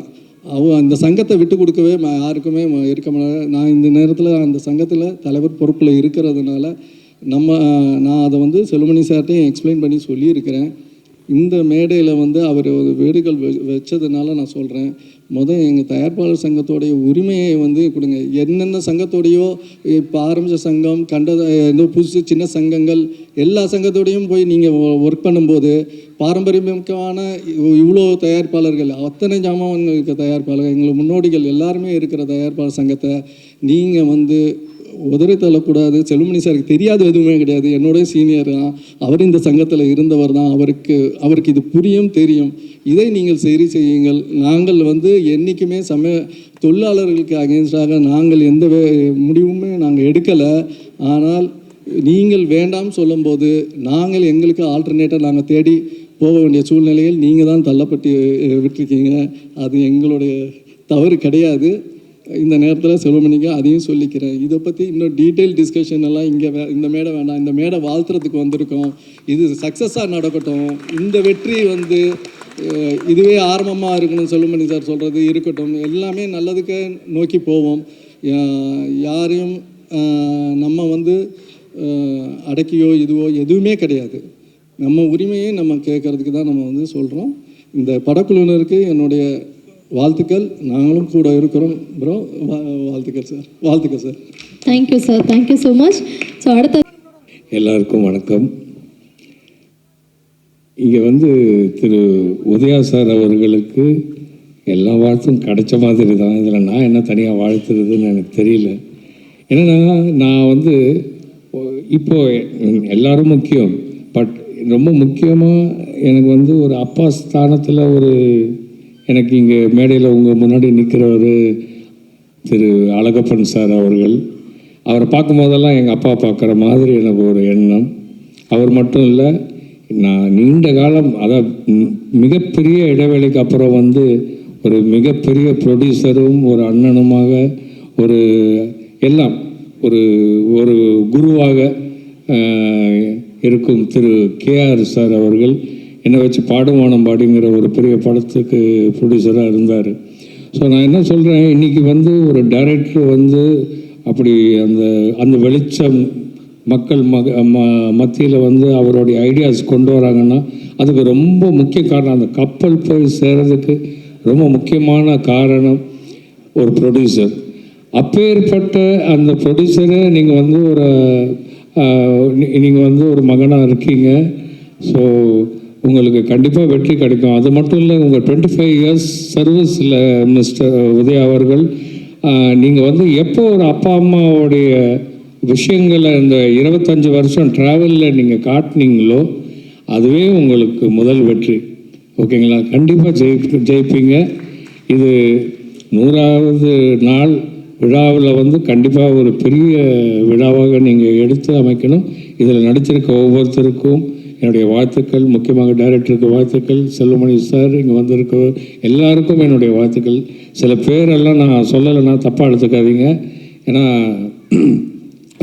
அந்த சங்கத்தை விட்டு கொடுக்கவே யாருக்குமே இருக்க முடியாது. நான் இந்த நேரத்தில் அந்த சங்கத்தில் தலைவர் பொறுப்பில் இருக்கிறதுனால நான் அதை வந்து செல்வமணி சார்ட்டையும் எக்ஸ்பிளைன் பண்ணி சொல்லியிருக்கிறேன். இந்த மேடையில் வந்து அவர் வீடுகள் வச்சதுனால நான் சொல்கிறேன், எங்கள் தயாரிப்பாளர் சங்கத்தோடைய உரிமையை வந்து கொடுங்க. என்னென்ன சங்கத்தோடையோ இப்போ ஆரம்பித்த சங்கம், ஏதோ புதுசு சின்ன சங்கங்கள் எல்லா சங்கத்தோடையும் போய் நீங்கள் ஒர்க் பண்ணும்போது பாரம்பரியமிக்கமான இவ்வளோ தயாரிப்பாளர்கள், அத்தனை ஜாமான்கள் இருக்க தயாரிப்பாளர்கள், எங்களுக்கு முன்னோடிகள் எல்லாருமே இருக்கிற தயாரிப்பாளர் சங்கத்தை நீங்கள் வந்து உதறி தள்ளக்கூடாது. செல்வமணி சாருக்கு தெரியாது எதுவுமே கிடையாது, என்னோடய சீனியர் தான், அவர் இந்த சங்கத்தில் இருந்தவர் தான், அவருக்கு இது புரியும், தெரியும். இதை நீங்கள் சரி செய்யுங்கள். நாங்கள் வந்து என்றைக்குமே தொழிலாளர்களுக்கு அகேன்ஸ்டாக நாங்கள் எந்த முடிவுமே நாங்கள் எடுக்கலை. ஆனால் நீங்கள் வேண்டாம் சொல்லும்போது நாங்கள் எங்களுக்கு ஆல்டர்னேட்டாக நாங்கள் தேடி போக வேண்டிய சூழ்நிலையில் நீங்கள் தான் தள்ளப்பட்டு விட்டுருக்கீங்க. அது எங்களுடைய தவறு கிடையாது. இந்த நேரத்தில் செல்வமணிக்கு அதையும் சொல்லிக்கிறேன். இதை பற்றி இன்னும் டீட்டெயில் டிஸ்கஷன் எல்லாம் இங்கே இந்த மேடை வேண்டாம், இந்த மேடை வாழ்த்துறதுக்கு வந்திருக்கோம். இது சக்ஸஸாக நடக்கட்டும். இந்த வெற்றி வந்து இதுவே ஆரம்பமாக இருக்கணும், செல்வமணி சார் சொல்கிறது இருக்கட்டும். எல்லாமே நல்லதுக்கு நோக்கி போவோம். யாரையும் நம்ம வந்து அடக்கியோ இதுவோ எதுவுமே கிடையாது. நம்ம உரிமையை நம்ம கேட்கறதுக்கு தான் நம்ம வந்து சொல்கிறோம். இந்த படக்குழுவினருக்கு என்னுடைய வாழ்த்துக்கள். நாங்களும் கூட இருக்கிறோம் ப்ரோ. வாழ்த்துக்கள் சார். வாழ்த்துக்கள் sir. Thank you sir. Thank you so much. So அடுத்த எல்லாருக்கும் வணக்கம். இங்கே வந்து திரு உதயா சார் அவர்களுக்கு எல்லா வாழ்த்தும் கிடைச்ச மாதிரி தான். இதில் நான் என்ன தனியாக வாழ்த்துறதுன்னு எனக்கு தெரியல. ஏன்னா நான் வந்து இப்போது எல்லோரும் முக்கியம், பட் ரொம்ப முக்கியமாக எனக்கு வந்து ஒரு அப்பா ஸ்தானத்தில் எனக்கு இங்கே மேடையில் உங்கள் முன்னாடி நிற்கிறவர் திரு அழகப்பன் சார் அவர்கள். அவரை பார்க்கும்போதெல்லாம் எங்கள் அப்பா பார்க்குற மாதிரி எனக்கு ஒரு எண்ணம். அவர் மட்டும் இல்லை, நான் நீண்ட காலம், அதாவது மிகப்பெரிய இடைவேளைக்கு அப்புறம் வந்து ஒரு மிகப்பெரிய ப்ரொடியூசரும் ஒரு அண்ணனுமாக எல்லாம் ஒரு குருவாக இருக்கும் திரு கேஆர் சார் அவர்கள் என்னை வச்சு பாடுவானம் பாடிங்கிற ஒரு பெரிய படத்துக்கு ப்ரொடியூசராக இருந்தார். ஸோ நான் என்ன சொல்கிறேன், இன்றைக்கி வந்து ஒரு டைரக்டர் வந்து அப்படி அந்த வெளிச்சம் மக்கள் மத்தியில் வந்து அவருடைய ஐடியாஸ் கொண்டு வராங்கன்னா அதுக்கு ரொம்ப முக்கிய காரணம், அந்த கப்பல் போய் சேர்றதுக்கு ரொம்ப முக்கியமான காரணம் ஒரு ப்ரொடியூசர். அப்பேற்பட்ட அந்த ப்ரொடியூசரை நீங்கள் வந்து நீங்கள் வந்து ஒரு மகனாக இருக்கீங்க. ஸோ உங்களுக்கு கண்டிப்பாக வெற்றி கிடைக்கும். அது மட்டும் இல்லை, உங்கள் 25 இயர்ஸ் சர்வீஸில் மிஸ்டர் உதயா அவர்கள், நீங்கள் வந்து எப்போ ஒரு அப்பா அம்மாவுடைய விஷயங்களை இந்த 25 வருஷம் ட்ராவலில் நீங்கள் காட்டினீங்களோ அதுவே உங்களுக்கு முதல் வெற்றி. ஓகேங்களா? கண்டிப்பாக ஜெயிப்பீங்க. இது 100வது நாள் விழாவில் வந்து கண்டிப்பாக ஒரு பெரிய விழாவாக நீங்கள் எடுத்து அமைக்கணும். இதில் நடிச்சிருக்க ஒவ்வொருத்தருக்கும் என்னுடைய வாழ்த்துக்கள். முக்கியமாக டைரக்டருக்கு வாழ்த்துக்கள். செல்வமணி சார், இங்கே வந்திருக்க எல்லாருக்கும் என்னுடைய வாழ்த்துக்கள். சில பேரெல்லாம் நான் சொல்லலைன்னா தப்பாக எடுத்துக்காதீங்க. ஏன்னா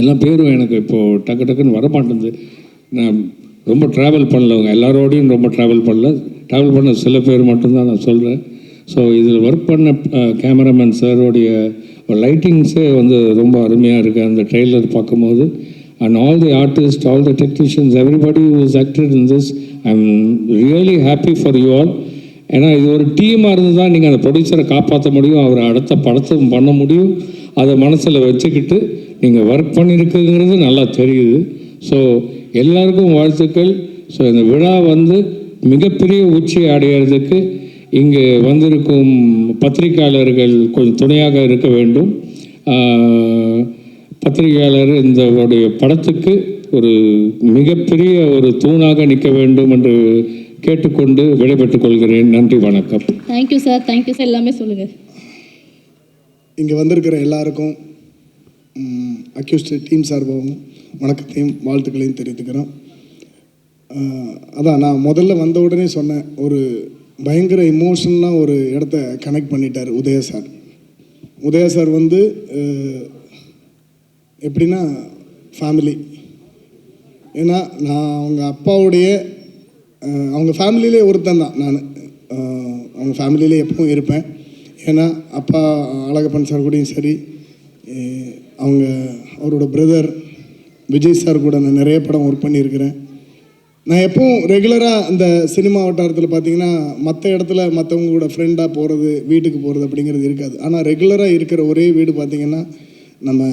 எல்லா பேரும் எனக்கு இப்போது டக்குன்னு வரமாட்டேங்குது. நான் ரொம்ப ட்ராவல் பண்ணலவங்க எல்லாரோடையும் ரொம்ப ட்ராவல் பண்ண சில பேர் மட்டும்தான் நான் சொல்கிறேன். ஸோ இதில் ஒர்க் பண்ண கேமராமேன் சாரோடைய லைட்டிங்ஸே வந்து ரொம்ப அருமையாக இருக்குது அந்த ட்ரெய்லர் பார்க்கும்போது. And all the artist, all the technicians, everybody who is acted in this, I am really happy for you all. ஏன்னா இது ஒரு டீமாக இருந்து தான் நீங்கள் அந்த ப்ரொடியூசரை காப்பாற்ற முடியும், அவரை அடுத்த படத்தும் பண்ண முடியும். அதை மனசில் வச்சுக்கிட்டு நீங்கள் ஒர்க் பண்ணியிருக்குங்கிறது நல்லா தெரியுது. ஸோ எல்லாருக்கும் வாழ்த்துக்கள். ஸோ இந்த விழா வந்து மிகப்பெரிய உச்சி அடையிறதுக்கு இங்கே வந்திருக்கும் பத்திரிகையாளர்கள் கொஞ்சம் துணையாக இருக்க வேண்டும். பத்திரிகையாளர் இந்த படத்துக்கு ஒரு மிகப்பெரிய ஒரு தூணாக நிற்க வேண்டும் என்று கேட்டுக்கொண்டு விடைபெற்றுக் கொள்கிறேன். நன்றி, வணக்கம். Thank you sir. Thank you sir. எல்லாமே சொல்லுங்கள். இங்கே வந்திருக்கிற எல்லாருக்கும் அக்யூஸ்ட் டீம் சார்பாகவும் வணக்கத்தையும் வாழ்த்துக்களையும் தெரிவித்துக்கிறோம். அதான் நான் முதல்ல வந்த உடனே சொன்னேன், ஒரு பயங்கர இமோஷனலாக ஒரு இடத்த கனெக்ட் பண்ணிட்டார் உதயா சார். உதயா சார் வந்து எப்படின்னா ஃபேமிலி. ஏன்னா நான் அவங்க அப்பாவுடைய அவங்க ஃபேமிலியிலே ஒருத்தன் தான் நான். அவங்க ஃபேமிலியிலே எப்பவும் இருப்பேன். ஏன்னா அப்பா அழகப்பன் சார் கூடயும் சரி, அவரோட பிரதர் விஜய் சார் கூட நான் நிறைய படம் ஒர்க் பண்ணியிருக்கிறேன். நான் எப்பவும் ரெகுலராக அந்த சினிமா வட்டாரத்தில் பார்த்தீங்கன்னா மற்ற இடத்துல மற்றவங்க கூட ஃப்ரெண்டாக போகிறது, வீட்டுக்கு போகிறது அப்படிங்கிறது இருக்காது. ஆனால் ரெகுலராக இருக்கிற ஒரே வீடு பார்த்திங்கன்னா நம்ம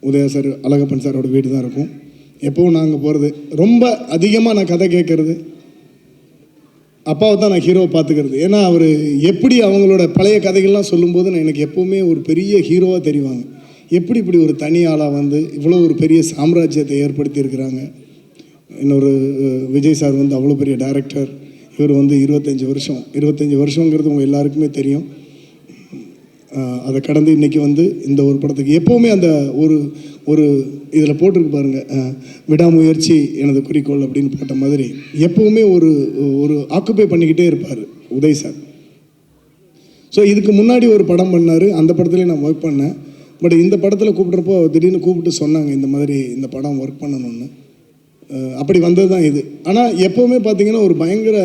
உதயா சார், அழகப்பன் சாரோட வீடு தான் இருக்கும். எப்பவும் நாங்கள் போகிறது, ரொம்ப அதிகமாக நான் கதை கேட்குறது அப்பாவை தான் நான் ஹீரோவை பார்த்துக்கிறது. ஏன்னா அவர் எப்படி அவங்களோட பழைய கதைகள்லாம் சொல்லும்போது நான் எனக்கு எப்போவுமே ஒரு பெரிய ஹீரோவாக தெரிவாங்க. எப்படி இப்படி ஒரு தனி ஆளாக வந்து இவ்வளோ ஒரு பெரிய சாம்ராஜ்யத்தை ஏற்படுத்தியிருக்கிறாங்க. இன்னொரு விஜய் சார் வந்து அவ்வளோ பெரிய டைரக்டர். இவர் வந்து 25 வருஷங்கிறது உங்கள் எல்லாருக்குமே தெரியும். அதை கடந்து இன்றைக்கி வந்து இந்த ஒரு படத்துக்கு எப்போவுமே அந்த ஒரு இதில் போட்டிருக்கு பாருங்கள், விடாமுயற்சி எனது குறிக்கோள் அப்படின்னு போட்ட மாதிரி எப்போவுமே ஒரு ஆக்குப்பை பண்ணிக்கிட்டே இருப்பார் உதய் சார். ஸோ இதுக்கு முன்னாடி ஒரு படம் பண்ணார், அந்த படத்துலேயே நான் ஒர்க் பண்ணேன். பட் இந்த படத்தில் கூப்பிட்றப்போ திடீர்னு கூப்பிட்டு சொன்னாங்க இந்த மாதிரி இந்த படம் ஒர்க் பண்ணணும்னு. அப்படி வந்தது தான் இது. ஆனால் எப்போவுமே பார்த்திங்கன்னா ஒரு பயங்கர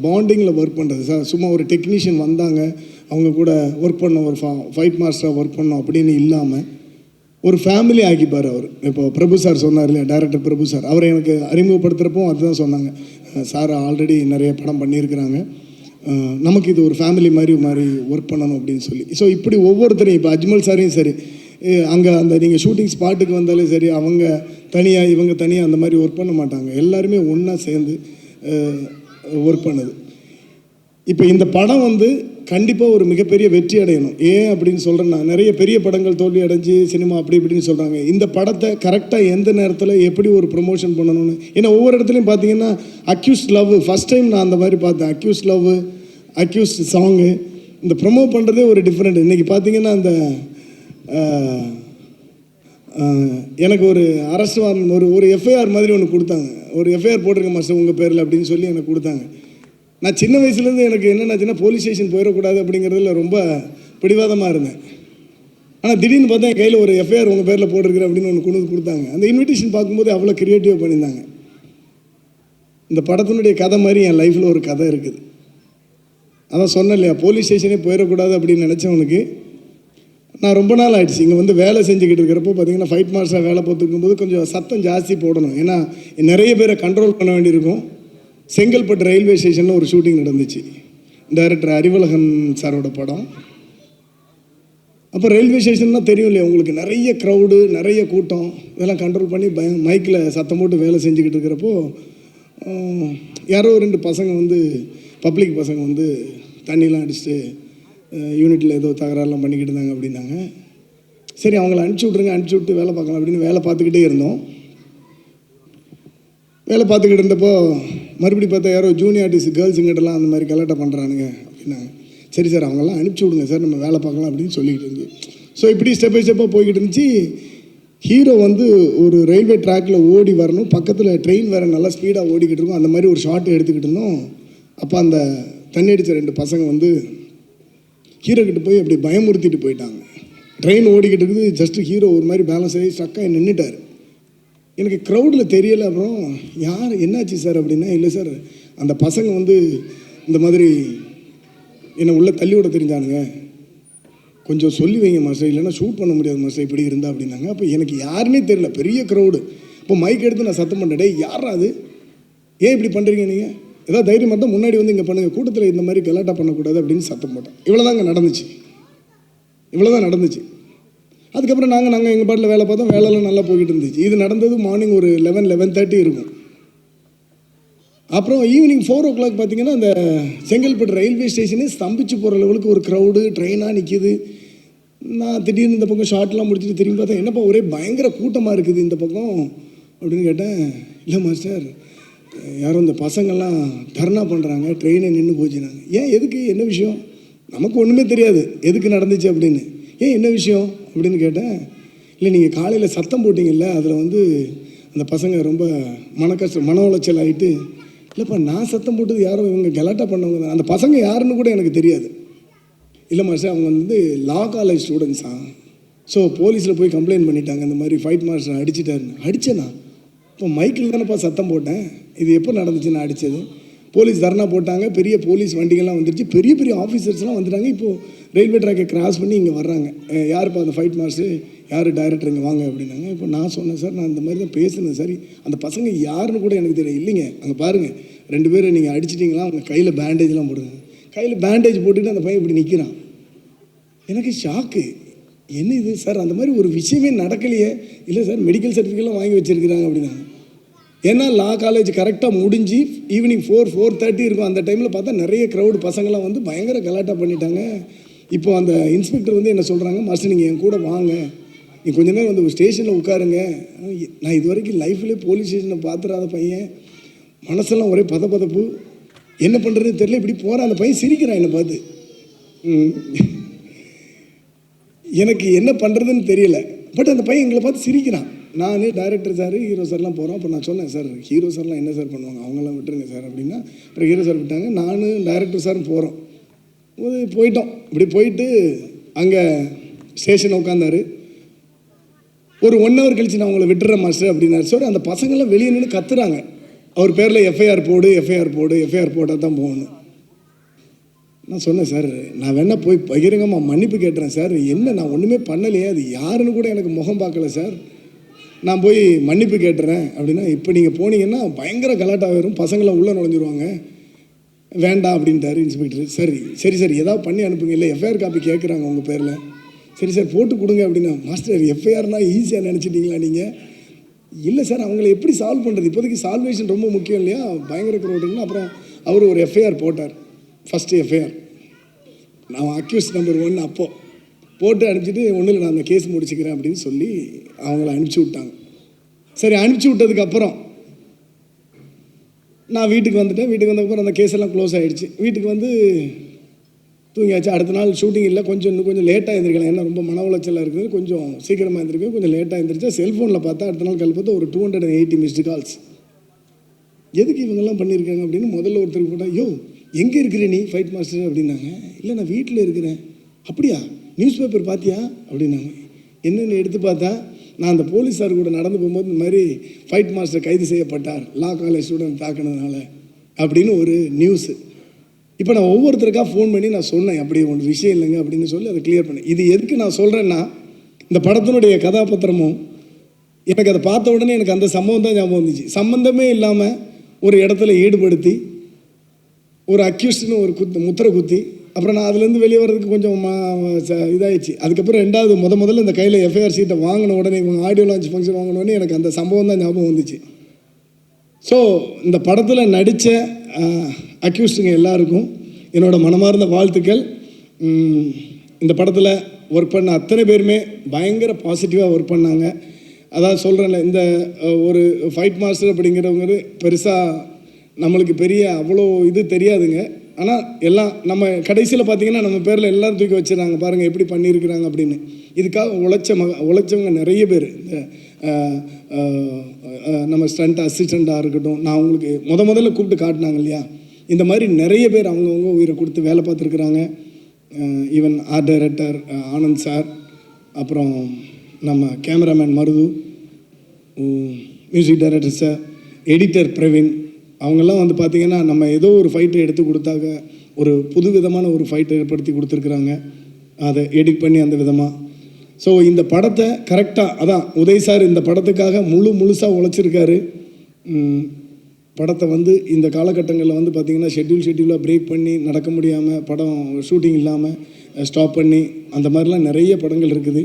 பாண்டிங்கில் ஒர்க் பண்ணுறது சார். சும்மா ஒரு டெக்னீஷியன் வந்தாங்க, அவங்க கூட ஒர்க் பண்ணோம், ஒரு ஃபைட் மாஸ்டராக ஒர்க் பண்ணோம் அப்படின்னு இல்லாமல் ஒரு ஃபேமிலி ஆக்கிப்பார் அவர். இப்போ பிரபு சார் சொன்னார் இல்லையா, டைரக்டர் பிரபு சார், அவரை எனக்கு அறிமுகப்படுத்துகிறப்போ அதுதான் சொன்னாங்க. சார் ஆல்ரெடி நிறைய படம் பண்ணியிருக்கிறாங்க, நமக்கு இது ஒரு ஃபேமிலி மாதிரி ஒர்க் பண்ணணும் அப்படின்னு சொல்லி. ஸோ இப்படி ஒவ்வொருத்தரையும், இப்போ அஜ்மல் சாரையும் சரி, அங்கே அந்த நீங்கள் ஷூட்டிங் ஸ்பாட்டுக்கு வந்தாலும் சரி, அவங்க தனியாக இவங்க தனியாக அந்த மாதிரி ஒர்க் பண்ண மாட்டாங்க. எல்லாருமே ஒன்றா சேர்ந்து ஒர்க் பண்ணுது. இப்போ இந்த படம் வந்து கண்டிப்பாக ஒரு மிகப்பெரிய வெற்றி அடையணும். ஏன் அப்படின்னு சொல்கிறேன்னா, நிறைய பெரிய படங்கள் தோல்வி அடைஞ்சு சினிமா அப்படி இப்படின்னு சொல்கிறாங்க. இந்த படத்தை கரெக்டாக எந்த நேரத்தில் எப்படி ஒரு ப்ரொமோஷன் பண்ணணும்னு. ஏன்னா ஒவ்வொரு இடத்துலையும் பார்த்தீங்கன்னா அக்யூஸ்ட் லவ் ஃபஸ்ட் டைம் நான் அந்த மாதிரி பார்த்தேன். அக்யூஸ்ட் லவ், அக்யூஸ்ட் சாங்கு, இந்த ப்ரொமோட் பண்ணுறதே ஒரு டிஃப்ரெண்ட். இன்றைக்கி பார்த்தீங்கன்னா அந்த எனக்கு ஒரு அரெஸ்ட் வாரண்ட் ஒரு எஃப்ஐஆர் மாதிரி ஒன்று கொடுத்தாங்க. ஒரு எஃப்ஐஆர் போட்டிருக்க மாஸ்டர் உங்கள் பேரில் அப்படின்னு சொல்லி எனக்கு கொடுத்தாங்க. நான் சின்ன வயசுலேருந்து எனக்கு என்னென்னாச்சுன்னா போலீஸ் ஸ்டேஷன் போயிடக்கூடாது அப்படிங்கிறதுல ரொம்ப பிடிவாதமாக இருந்தேன். ஆனால் திடீர்னு பார்த்தா என் கையில் ஒரு எஃப்ஐஆர் உங்கள் பேரில் போட்டிருக்கிறேன் அப்படின்னு ஒன்று கொண்டு கொடுத்தாங்க. அந்த இன்விடேஷன் பார்க்கும்போது அவ்வளோ க்ரியேட்டிவாக பண்ணியிருந்தாங்க. இந்த படத்தினுடைய கதை மாதிரி என் லைஃப்பில் ஒரு கதை இருக்குது. அதான் சொன்னேன் இல்லையா, போலீஸ் ஸ்டேஷனே போயிடக்கூடாது அப்படின்னு நினச்சவனுக்கு நான் ரொம்ப நாள் ஆயிடுச்சு இங்கே வந்து வேலை செஞ்சுக்கிட்டு இருக்கிறப்போ பார்த்தீங்கன்னா ஃபைட் மாஸ்டராக வேலை பார்த்துருக்கும்போது கொஞ்சம் சத்தம் ஜாஸ்தி போடணும். ஏன்னா நிறைய பேரை கண்ட்ரோல் பண்ண வேண்டியிருக்கும். செங்கல்பட்டு ரயில்வே ஸ்டேஷனில் ஒரு ஷூட்டிங் நடந்துச்சு, டைரக்டர் அறிவழகன் சாரோட படம். அப்போ ரயில்வே ஸ்டேஷன்னா தெரியும் இல்லையா உங்களுக்கு, நிறைய க்ரௌடு, நிறைய கூட்டம், இதெல்லாம் கண்ட்ரோல் பண்ணி மைக்கில் சத்தம் போட்டு வேலை செஞ்சுக்கிட்டு இருக்கிறப்போ யாரோ 2 பசங்க வந்து பப்ளிக் பசங்க வந்து தண்ணிலாம் அடிச்சுட்டு யூனிட்டில் ஏதோ தகராறுலாம் பண்ணிக்கிட்டு இருந்தாங்க அப்படின்னாங்க. சரி அவங்கள அனுப்பிச்சி விட்ருங்க, அனுப்பிச்சி விட்டு வேலை பார்க்கலாம் அப்படின்னு வேலை பார்த்துக்கிட்டே இருந்தோம். வேலை பார்த்துக்கிட்டு இருந்தப்போ மறுபடியும் பார்த்தா யாரோ ஜூனியர் ஆர்டிஸ்ட் கேர்ள்ஸுங்கிட்டலாம் அந்த மாதிரி கலாட்டா பண்ணுறானுங்க அப்படின்னாங்க. சரி சார் அவங்கெல்லாம் அனுப்பிச்சி விடுங்க சார், நம்ம வேலை பார்க்கலாம் அப்படின்னு சொல்லிக்கிட்டு இருந்துச்சு. ஸோ இப்படி ஸ்டெப் பை ஸ்டெப்பாக போய்கிட்டு இருந்துச்சு. ஹீரோ வந்து ஒரு ரயில்வே ட்ராக்கில் ஓடி வரணும், பக்கத்தில் ட்ரெயின் வேறு நல்லா ஸ்பீடாக ஓடிக்கிட்டு இருக்கும், அந்த மாதிரி ஒரு ஷாட் எடுத்துக்கிட்டு இருந்தோம். அப்போ அந்த தண்ணி அடித்த 2 பசங்க வந்து ஹீரோ கிட்ட போய் அப்படி பயமுறுத்திட்டு போயிட்டாங்க. ட்ரெயின் ஓடிக்கிட்டு இருக்குது, ஜஸ்ட்டு ஹீரோ ஒரு மாதிரி பேலன்ஸ் ஆகி ஸ்ட்ரக்காக நின்றுட்டார். எனக்கு க்ரௌடில் தெரியலை. அப்புறம் யார் என்னாச்சு சார் அப்படின்னா, இல்லை சார் அந்த பசங்க வந்து இந்த மாதிரி என்னை உள்ளே தள்ளி விட தெரிஞ்சானுங்க, கொஞ்சம் சொல்லி வைங்க மாஸ்டர், இல்லைன்னா ஷூட் பண்ண முடியாது மாஸ்டர் இப்படி இருந்தா அப்படின்னாங்க. அப்போ எனக்கு யாருன்னே தெரியல, பெரிய க்ரௌடு. இப்போ மைக் எடுத்து நான் சத்தம் பண்ணேன், டே யாரா அது, ஏன் இப்படி பண்ணுறீங்க நீங்கள், ஏதாவது தைரியமாக இருந்தால் முன்னாடி வந்து இங்கே பண்ணுங்கள், கூட்டத்தில் இந்த மாதிரி கலாட்டா பண்ணக்கூடாது அப்படின்னு சத்தம் போட்டேன். இவ்வளோதாங்க நடந்துச்சு, இவ்வளோதான் நடந்துச்சு. அதுக்கப்புறம் நாங்கள் எங்கள் பாட்டில் வேலை பார்த்தோம், வேலைலாம் நல்லா போய்கிட்டு இருந்துச்சு. இது நடந்தது மார்னிங் ஒரு 11-11:30 இருக்கும். அப்புறம் ஈவினிங் 4 o'clock பார்த்தீங்கன்னா அந்த செங்கல்பட்டு ரயில்வே ஸ்டேஷனே ஸ்தம்பிச்சு போகிற லெவலுக்கு ஒரு க்ரௌடு, ட்ரெயினாக நிற்கிது. நான் திடீர்னு இந்த பக்கம் ஷார்ட்லாம் முடிச்சுட்டு திரும்பி பார்த்தேன், என்னப்பா ஒரே பயங்கர கூட்டமாக இருக்குது இந்த பக்கம் அப்படின்னு கேட்டேன். இல்லை மாஸ்டர் யாரும் இந்த பசங்கள்லாம் தர்ணா பண்ணுறாங்க, ட்ரெயினை நின்று போச்சுனாங்க. ஏன் எதுக்கு, என்ன விஷயம், நமக்கு ஒன்றுமே தெரியாது எதுக்கு நடந்துச்சு அப்படின்னு. ஏன் என்ன விஷயம் அப்படின்னு கேட்டேன். இல்லை நீங்கள் காலையில் சத்தம் போட்டிங்கல்ல, அதில் வந்து அந்த பசங்க ரொம்ப மன உளைச்சல் ஆகிட்டு. இல்லைப்பா நான் சத்தம் போட்டது யாரும் இவங்க கலாட்டா பண்ணவங்க தான், அந்த பசங்க யாருன்னு கூட எனக்கு தெரியாது. இல்லை மாஸ்டர் அவங்க வந்து லா காலேஜ் ஸ்டூடெண்ட்ஸா, ஸோ போலீஸில் போய் கம்ப்ளைண்ட் பண்ணிட்டாங்க, இந்த மாதிரி ஃபைட் மாஸ்டர் அடிச்சிட்டாருன்னு. அடித்தேனா, இப்போ மைக்கில் தானேப்பா சத்தம் போட்டேன், இது எப்போ நடந்துச்சு நான் அடித்தது. போலீஸ் தர்ணா போட்டாங்க, பெரிய போலீஸ் வண்டிகள்லாம் வந்துருச்சு, பெரிய பெரிய ஆஃபீஸர்ஸ்லாம் வந்துட்டாங்க. இப்போது ரயில்வே ட்ராக்கை கிராஸ் பண்ணி இங்கே வர்றாங்க. யாருப்பா அந்த ஃபைட் மாஸ்டர், யார் டைரக்டர் இங்கே வாங்க அப்படின்னாங்க. இப்போ நான் சொன்னேன் சார் நான் இந்த மாதிரி தான் பேசுனேன், சரி அந்த பசங்க யாருன்னு கூட எனக்கு தெரியும். இல்லைங்க அங்கே பாருங்கள் 2 பேர் நீங்கள் அடிச்சிட்டிங்களா, அவங்க கையில் பேண்டேஜ்லாம் போடுங்க. கையில் பேண்டேஜ் போட்டுட்டு அந்த பையன் இப்படி நிற்கிறான். எனக்கு ஷாக்கு, என்ன இது சார் அந்த மாதிரி ஒரு விஷயமே நடக்கலையே. இல்லை சார் மெடிக்கல் சர்டிஃபிகேட்லாம் வாங்கி வச்சுருக்கிறாங்க அப்படின்னாங்க. ஏன்னா லா காலேஜ் கரெக்டாக முடிஞ்சு ஈவினிங் 4-4:30 இருக்கும். அந்த டைமில் பார்த்தா நிறைய க்ரௌடு பசங்களாம் வந்து பயங்கர கலாட்டா பண்ணிட்டாங்க. இப்போ அந்த இன்ஸ்பெக்டர் வந்து என்ன சொல்கிறாங்க, மாஸ்டர் நீங்கள் என் கூட வாங்க, நீ கொஞ்ச நேரம் வந்து ஒரு ஸ்டேஷனில் உட்காருங்க. நான் இது வரைக்கும் லைஃப்லேயே போலீஸ் ஸ்டேஷனை பார்த்துடாத பையன், மனசெல்லாம் ஒரே பதப்பதப்பு, என்ன பண்ணுறதுன்னு தெரியல. இப்படி போகிறேன், அந்த பையன் சிரிக்கிறான் என்னை பார்த்து. எனக்கு என்ன பண்ணுறதுன்னு தெரியல, பட் அந்த பையன் எங்களை பார்த்து சிரிக்கிறான். நான் டைரக்டர் சார் ஹீரோ சார்லாம் போகிறோம். அப்போ நான் சொன்னேன் சார் ஹீரோ சார்லாம் என்ன சார் பண்ணுவாங்க, அவங்களாம் விட்டுருங்க சார் அப்படின்னா. அப்புறம் ஹீரோ சார் விட்டாங்க, நானும் டைரக்டர் சாரும் போகிறோம். போயிட்டோம். இப்படி போயிட்டு அங்கே ஸ்டேஷனில் உட்காந்தாரு. ஒரு 1 hour கழிச்சு நான் உங்களை விட்டுறேன் மாஸ்டர் அப்படின்னாரு. சார் அந்த பசங்கள்லாம் வெளியே நின்று கத்துறாங்க, அவர் பேரில் எஃப்ஐஆர் போடு, எஃப்ஐஆர் போடு, எஃப்ஐஆர் போட்டால் தான் போகணும். நான் சொன்னேன் சார் நான் வேணா போய் பகிரங்கமாக மன்னிப்பு கேட்டுறேன் சார், என்ன நான் ஒன்றுமே பண்ணலையே, அது யாருன்னு கூட எனக்கு முகம் பார்க்கல சார், நான் போய் மன்னிப்பு கேட்டுறேன் அப்படின்னா. இப்போ நீங்கள் போனீங்கன்னா பயங்கர கலாட்டா வரும், பசங்களை உள்ளே நுழைஞ்சிருவாங்க, வேண்டாம் அப்படின்ட்டாரு இன்ஸ்பெக்டர். சரி சரி சார் ஏதாவது பண்ணி அனுப்புங்க, இல்லை எஃப்ஐஆர் காப்பி கேட்குறாங்க உங்கள் பேரில், சரி சார் போட்டு கொடுங்க அப்படின்னா. மாஸ்டர் எஃப்ஐஆர்னா ஈஸியாக நினச்சிட்டிங்களா நீங்கள்? இல்லை சார் அவங்கள எப்படி சால்வ் பண்ணுறது, இப்போதைக்கு சால்வேஷன் ரொம்ப முக்கியம் இல்லையா, பயங்கர க்ரௌடுன்னு. அப்புறம் அவர் ஒரு எஃப்ஐஆர் போட்டார், ஃபஸ்ட்டு எஃப்ஐஆர். நான் அக்யூஸ் நம்பர் 1 அப்போது போட்டு அனுப்பிச்சிட்டு, ஒன்றும் இல்லை நான் அந்த கேஸ் முடிச்சுக்கிறேன் அப்படின்னு சொல்லி அவங்கள அனுப்பிச்சி விட்டாங்க. சரி அனுப்பிச்சி விட்டதுக்கப்புறம் நான் வீட்டுக்கு வந்துட்டேன். வீட்டுக்கு வந்ததுக்கப்புறம் அந்த கேஸ் எல்லாம் க்ளோஸ் ஆகிடுச்சு. வீட்டுக்கு வந்து தூங்கியாச்சு. அடுத்த நாள் ஷூட்டிங் இல்லை, இன்னும் கொஞ்சம் லேட்டாக எழுந்திருக்கலாம், ஏன்னா ரொம்ப மன உளைச்சலாக இருக்குது, கொஞ்சம் சீக்கிரமாக எழுந்திருக்கு, கொஞ்சம் லேட்டாக எழுந்திரிச்சா. செல்ஃபோனில் பார்த்தா அடுத்த நாள் கால் பார்த்தா ஒரு 280 மிஸ்டு கால்ஸ். எதுக்கு இவங்கெல்லாம் பண்ணியிருக்காங்க அப்படின்னு முதல்ல ஒருத்தருக்கு போட்டால், யோ எங்கே இருக்கிற நீ ஃபைட் மாஸ்டர் அப்படின்னாங்க. இல்லை நான் வீட்டில் இருக்கிறேன். அப்படியா, நியூஸ் பேப்பர் பார்த்தியா அப்படின்னாங்க. என்னென்னு எடுத்து பார்த்தா நான் அந்த போலீஸார் கூட நடந்து போகும்போது இந்த மாதிரி ஃபைட் மாஸ்டர் கைது செய்யப்பட்டார் லா காலேஜ் ஸ்டூடெண்ட் தாக்கினதுனால அப்படின்னு ஒரு நியூஸு. இப்போ நான் ஒவ்வொருத்தருக்காக ஃபோன் பண்ணி நான் சொன்னேன், அப்படி ஒன்று விஷயம் இல்லைங்க அப்படின்னு சொல்லி அதை கிளியர் பண்ணேன். இது எதுக்கு நான் சொல்கிறேன்னா, இந்த படத்தினுடைய கதாபாத்திரமும் எனக்கு அதை பார்த்த உடனே எனக்கு அந்த சம்பவம் தான் ஞாபகம் வந்துச்சு. சம்மந்தமே இல்லாமல் ஒரு இடத்துல ஈடுபடுத்தி ஒரு அக்யூஸ்ட்னு ஒரு முத்திரை குத்தி அப்புறம் நான் அதுலேருந்து வெளியே வர்றதுக்கு கொஞ்சம் இதாகிடுச்சு. அதுக்கப்புறம் ரெண்டாவது முதல்ல இந்த கையில் எஃப்ஐஆர் சீட்டை வாங்கின உடனே இவங்க ஆடியோ லான்ச் ஃபங்க்ஷன் வாங்கின உடனே எனக்கு அந்த சம்பவம் தான் ஞாபகம் வந்துச்சு. ஸோ இந்த படத்தில் நடித்த அக்யூஸ்டுங்க எல்லாருக்கும் என்னோடய மனமார்ந்த வாழ்த்துக்கள். இந்த படத்தில் ஒர்க் பண்ண அத்தனை பேருமே பயங்கர பாசிட்டிவாக ஒர்க் பண்ணாங்க. அதான் சொல்கிறேன்ல, இந்த ஒரு ஃபைட் மாஸ்டர் அப்படிங்கிறவங்க பெருசாக நம்மளுக்கு பெரிய அவ்வளோ இது தெரியாதுங்க. ஆனால் எல்லாம் நம்ம கடைசியில் பார்த்திங்கன்னா நம்ம பேரில் எல்லோரும் தூக்கி வச்சுருந்தாங்க, பாருங்கள் எப்படி பண்ணியிருக்கிறாங்க அப்படின்னு. இதுக்காக உழைச்சவங்க நிறைய பேர். இந்த நம்ம ஸ்டண்ட் அசிஸ்டண்ட்டாக இருக்கட்டும், நான் உங்களுக்கு முதல்ல கூப்பிட்டு காட்டினாங்க இல்லையா, இந்த மாதிரி நிறைய பேர் அவங்கவுங்க உயிரை கொடுத்து வேலை பார்த்துருக்குறாங்க. Even art director Anand sir, அப்புறம் நம்ம cameraman Marudhu, music director sir, editor Praveen, அவங்கெல்லாம் வந்து பார்த்திங்கன்னா நம்ம ஏதோ ஒரு ஃபைட்டை எடுத்து கொடுத்தாக்க ஒரு புது விதமான ஒரு ஃபைட்டை ஏற்படுத்தி கொடுத்துருக்குறாங்க, அதை எடிட் பண்ணி அந்த விதமாக. ஸோ இந்த படத்தை கரெக்டாக அதான் உதய் சார் இந்த படத்துக்காக முழுசாக உழைச்சிருக்காரு. படத்தை வந்து இந்த காலகட்டங்களில் வந்து பார்த்திங்கன்னா ஷெட்யூலாக பிரேக் பண்ணி நடக்க முடியாமல் படம் ஷூட்டிங் இல்லாமல் ஸ்டாப் பண்ணி அந்த மாதிரிலாம் நிறைய படங்கள் இருக்குது.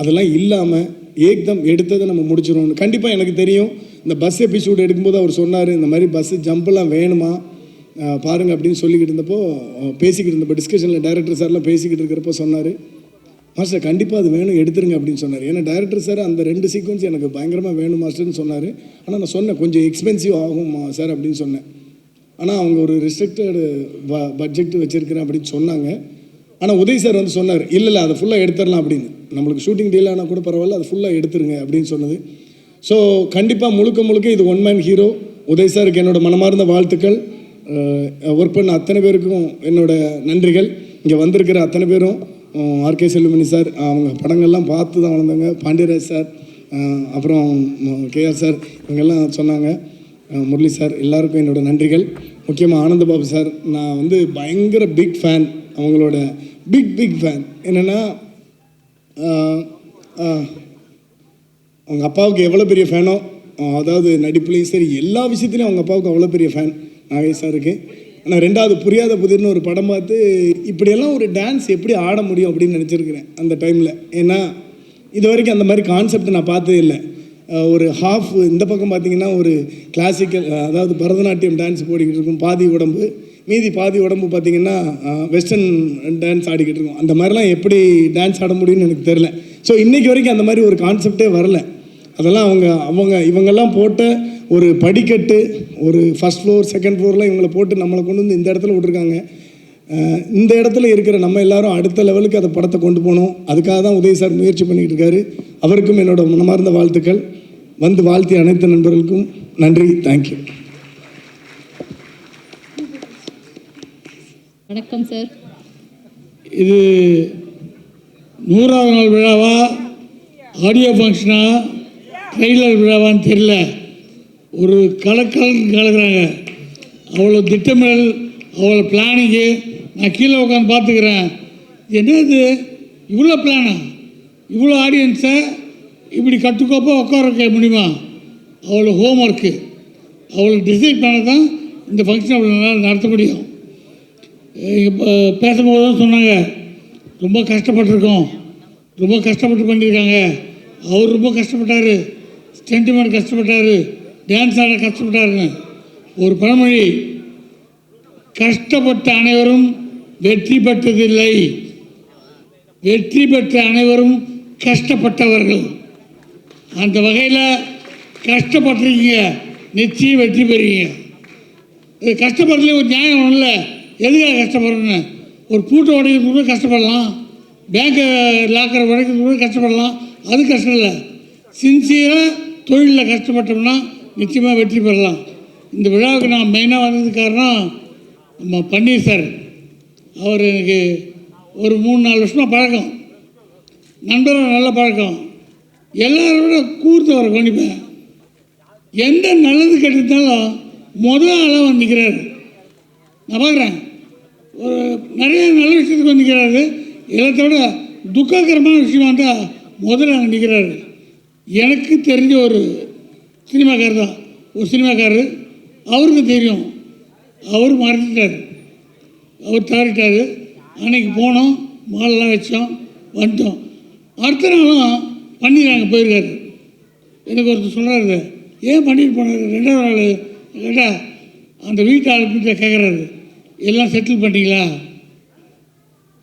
அதெல்லாம் இல்லாமல் ஏக்தம் எடுத்ததை நம்ம முடிச்சிடணும். கண்டிப்பாக எனக்கு தெரியும், இந்த பஸ் எபிசோடு எடுக்கும்போது அவர் சொன்னார், இந்த மாதிரி பஸ்ஸு ஜம்பெல்லாம் வேணுமா பாருங்கள் அப்படின்னு சொல்லிக்கிட்டு இருந்தப்போ பேசிக்கிட்டு இருந்தப்போ டிஸ்கஷனில் டைரக்டர் சார்லாம் பேசிக்கிட்டு இருக்கிறப்போ சொன்னார், மாஸ்டர் கண்டிப்பாக அது வேணும் எடுத்துருங்க அப்படின்னு சொன்னார். ஏன்னா டைரக்டர் சார் அந்த 2 சீக்வன்ஸ் எனக்கு பயங்கரமாக வேணும் மாஸ்டர்னு சொன்னார். ஆனால் நான் சொன்னேன் கொஞ்சம் எக்ஸ்பென்சிவ் ஆகும் சார் அப்படின்னு சொன்னேன். ஆனால் அவங்க ஒரு ரெஸ்ட்ரிக்டட் பட்ஜெட் வச்சுருக்கிறேன் அப்படின்னு சொன்னாங்க. ஆனால் உதய் சார் வந்து சொன்னார், இல்லை அதை ஃபுல்லாக எடுத்துடலாம் அப்படின்னு, நம்மளுக்கு ஷூட்டிங் டீல் ஆனால் கூட பரவாயில்ல, அது ஃபுல்லாக எடுத்துருங்க அப்படின்னு சொன்னது. ஸோ கண்டிப்பாக முழுக்க இது ஒன் மேன் ஹீரோ. உதய் சாருக்கு என்னோடய மனமார்ந்த வாழ்த்துக்கள். ஒர்க் பண்ண அத்தனை பேருக்கும் என்னோடய நன்றிகள். இங்கே வந்திருக்கிற அத்தனை பேரும், ஆர்கே செல்லுமணி சார் அவங்க படங்கள்லாம் பார்த்து தான் வளர்ந்தாங்க, பாண்டியராஜ் சார், அப்புறம் கேஆர் சார் இவங்கெல்லாம் சொன்னாங்க, முரளி சார், எல்லாருக்கும் என்னோடய நன்றிகள். முக்கியமாக ஆனந்தபாபு சார், நான் வந்து பயங்கர பிக் ஃபேன், அவங்களோட பிக் ஃபேன். என்னென்னா அவங்க அப்பாவுக்கு எவ்வளோ பெரிய ஃபேனோ, அதாவது நடிப்புலையும் சரி எல்லா விஷயத்துலையும் அவங்க அப்பாவுக்கு அவ்வளோ பெரிய ஃபேன் நாகேஷ் சாருக்கு. ஆனால் 2வது புரியாத புதிர்னு ஒரு படம் பார்த்து இப்படியெல்லாம் ஒரு டான்ஸ் எப்படி ஆட முடியும் அப்படின்னு நினச்சிருக்கிறேன் அந்த டைமில். ஏன்னா இது வரைக்கும் அந்த மாதிரி கான்செப்ட் நான் பார்த்ததே இல்லை. ஒரு ஹாஃப் இந்த பக்கம் பார்த்திங்கன்னா ஒரு கிளாசிக்கல், அதாவது பரதநாட்டியம் டான்ஸ் போடிக்கிட்டு இருக்கும், பாதி உடம்பு, மீதி பாதி உடம்பு பார்த்திங்கன்னா வெஸ்டர்ன் டான்ஸ் ஆடிக்கிட்டு இருக்கும். அந்த மாதிரிலாம் எப்படி டான்ஸ் ஆட முடியும்னு எனக்கு தெரில. ஸோ இன்றைக்கி வரைக்கும் அந்த மாதிரி ஒரு கான்செப்டே வரல. அதெல்லாம் இவங்கெல்லாம் போட்ட ஒரு படிக்கட்டு, ஒரு ஃபஸ்ட் ஃப்ளோர் செகண்ட் ஃப்ளோர்லாம் இவங்களை போட்டு நம்மளை கொண்டு வந்து இந்த இடத்துல விட்ருக்காங்க. இந்த இடத்துல இருக்கிற நம்ம எல்லாரும் அடுத்த லெவலுக்கு அந்த படத்தை கொண்டு போகணும். அதுக்காக தான் உதய் சார் முயற்சி பண்ணிக்கிட்டு இருக்காரு. அவருக்கும் என்னோட மனமார்ந்த வாழ்த்துக்கள். வந்து வாழ்த்திய அனைத்து நண்பர்களுக்கும் நன்றி. தேங்க்யூ. வணக்கம் சார். இது 100வது நாள் விழாவா, ஆடியோ ஃபங்க்ஷனா, ட்ரெய்லர் விழாவான்னு தெரியல, ஒரு கலக்குறாங்க. அவ்வளோ திட்டமிடல், அவ்வளோ பிளானிங்கு. நான் கீழே உட்காந்து பார்த்துக்கிறேன், என்னது இவ்வளோ பிளானா, இவ்வளோ ஆடியன்ஸை இப்படி கட்டுக்கோப்பாக உட்கார வைக்க முடியுமா? அவ்வளோ ஹோம் ஒர்க்கு, அவ்வளோ டிசைட் பண்ண தான் இந்த ஃபங்க்ஷன் அவ்வளோ நாள் நடத்த முடியும். இப்போ பேசும்போது தான் சொன்னாங்க, ரொம்ப கஷ்டப்பட்டுருக்கோம், ரொம்ப கஷ்டப்பட்டு பண்ணியிருக்காங்க. அவர் ரொம்ப கஷ்டப்பட்டார், ஸ்டென்ட்மேன் கஷ்டப்பட்டார், டான்ஸ் ஆட கஷ்டப்பட்டாருன்னு. ஒரு பழமொழி, கஷ்டப்பட்ட அனைவரும் வெற்றி பெற்றதில்லை, வெற்றி பெற்ற அனைவரும் கஷ்டப்பட்டவர்கள். அந்த வகையில் கஷ்டப்பட்டுருக்கீங்க, நிச்சயம் வெற்றி பெறுவீங்க. இது கஷ்டப்படுறதுல ஒரு நியாயம் இல்லை. எதுக்காக கஷ்டப்படுறேன்னு, ஒரு பூட்டை உடைக்கிறது கூட கஷ்டப்படலாம், பேங்க்கை லாக்கரை உடைக்கிறது கூட கஷ்டப்படலாம், அது கஷ்டம் இல்லை. சின்சியராக தொழிலில் கஷ்டப்பட்டோம்னா நிச்சயமாக வெற்றி பெறலாம். இந்த விழாவுக்கு நான் மெயினாக வந்ததுக்கு காரணம் நம்ம பன்னீர் சார். அவர் எனக்கு ஒரு 3-4 வருஷமாக பழக்கம், நண்பரும் நல்ல பழக்கம். எல்லாரோட கூர்த்தவரை கவனிப்பேன். எந்த நல்லது கெட்டுத்தாலும் முதல் ஆளாக வந்து நிற்கிறார். நான் பார்க்குறேன், ஒரு நிறைய நல்ல விஷயத்துக்கு வந்து நிற்கிறாரு. எல்லாத்தோட துக்ககரமான விஷயம் வந்தால் முதல்ல அங்கே நிற்கிறாரு. எனக்கு தெரிஞ்ச ஒரு சினிமாக்காரர் தான், ஒரு சினிமாக்காரர். அவருக்கு தெரியும், அவர் மறைச்சிட்டார், அவர் தவறிட்டார். அன்னைக்கு போனோம், மாலெல்லாம் வச்சோம், வந்துட்டோம். அடுத்த நாளும் பண்ணிடுறாங்க, போயிருக்காரு. எனக்கு ஒருத்தர் சொல்கிறாரு, ஏன் பண்ணிட்டு போனார்? ரெண்டாவது நாள் கேட்டால் அந்த வீட்டு ஆளுக்கிட்ட கேட்குறாரு, எல்லாம் செட்டில் பண்ணிட்டீங்களா,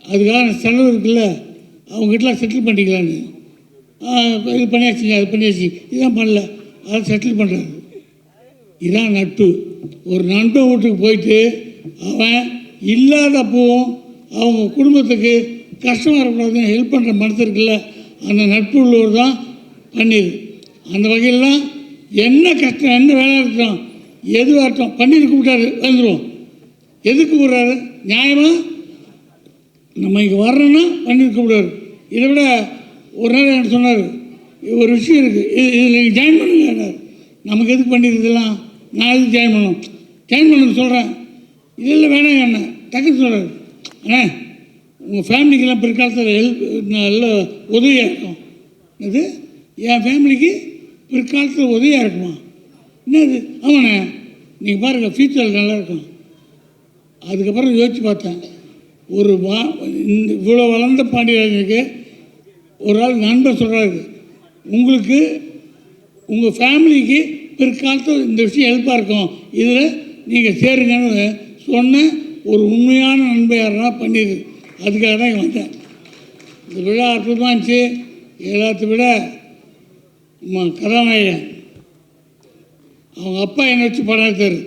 அதுக்காக செலவு இருக்குல்ல, அவங்ககிட்டலாம் செட்டில் பண்ணிக்கலான்னு. இது பண்ணியாச்சுங்க, அது பண்ணியாச்சு, இதான் பண்ணல, அதை செட்டில் பண்ணுறாரு. இதான் நட்பு. ஒரு நண்பன் வீட்டுக்கு போயிட்டு அவன் இல்லாதப்பவும் அவங்க குடும்பத்துக்கு கஷ்டமாக இருக்கக்கூடாதுன்னு ஹெல்ப் பண்ணுற மனசு இருக்குல்ல, அந்த நட்பு உள்ளவர் தான் பன்னீர். அந்த வகையிலாம் என்ன கஷ்டம், என்ன வேலை இருக்கட்டும், எதுவாக இருக்கட்டும், பன்னீர் கூப்பிட்டாரு வந்துடுவோம். எதுக்கு கூப்பிட்றாரு? நியாயமாக நம்ம இங்கே வர்றோன்னா பன்னீர் கூப்பிடுவார். இதை விட ஒரு நாள் எனக்கு சொன்னார், ஒரு விஷயம் இருக்குது, இதில் நீங்கள் ஜாயின் பண்ணுங்க. நமக்கு எதுக்கு பண்ணியிருந்தெல்லாம் நான் எதுக்கு ஜாயின் பண்ணணும், ஜாயின் பண்ண சொல்கிறேன். இதெல்லாம் வேணாங்க அண்ணா, டக்குன்னு சொல்கிறார், அண்ணே உங்கள் ஃபேமிலிக்கெல்லாம் பிற்காலத்தில் நல்ல உதவியாக இருக்கும். அது என் ஃபேமிலிக்கு பிற்காலத்தில் உதவியாக இருக்குமா? என்னது? ஆமாண்ணே, நீங்கள் பாருங்கள் ஃபியூச்சரில் நல்லாயிருக்கும். அதுக்கப்புறம் யோசித்து பார்த்தேன், ஒரு இந்த இவ்வளோ வளர்ந்த பாண்டியராஜனுக்கு ஒரு ஆள் நண்பர் சொல்கிறாரு, உங்களுக்கு உங்கள் ஃபேமிலிக்கு பிற்காலத்தில் இந்த விஷயம் ஹெல்ப்பாக இருக்கும், இதில் நீங்கள் சேருங்கன்னு சொன்ன ஒரு உண்மையான நண்பர் யாருன்னா பண்ணிடு. அதுக்காக தான் இங்கே வந்தேன். இந்த விழா அற்புதமாக இருந்துச்சு. எல்லாத்த விட கதாநாயகன் அவங்க அப்பா என்னை வச்சு படம் எடுத்தார்.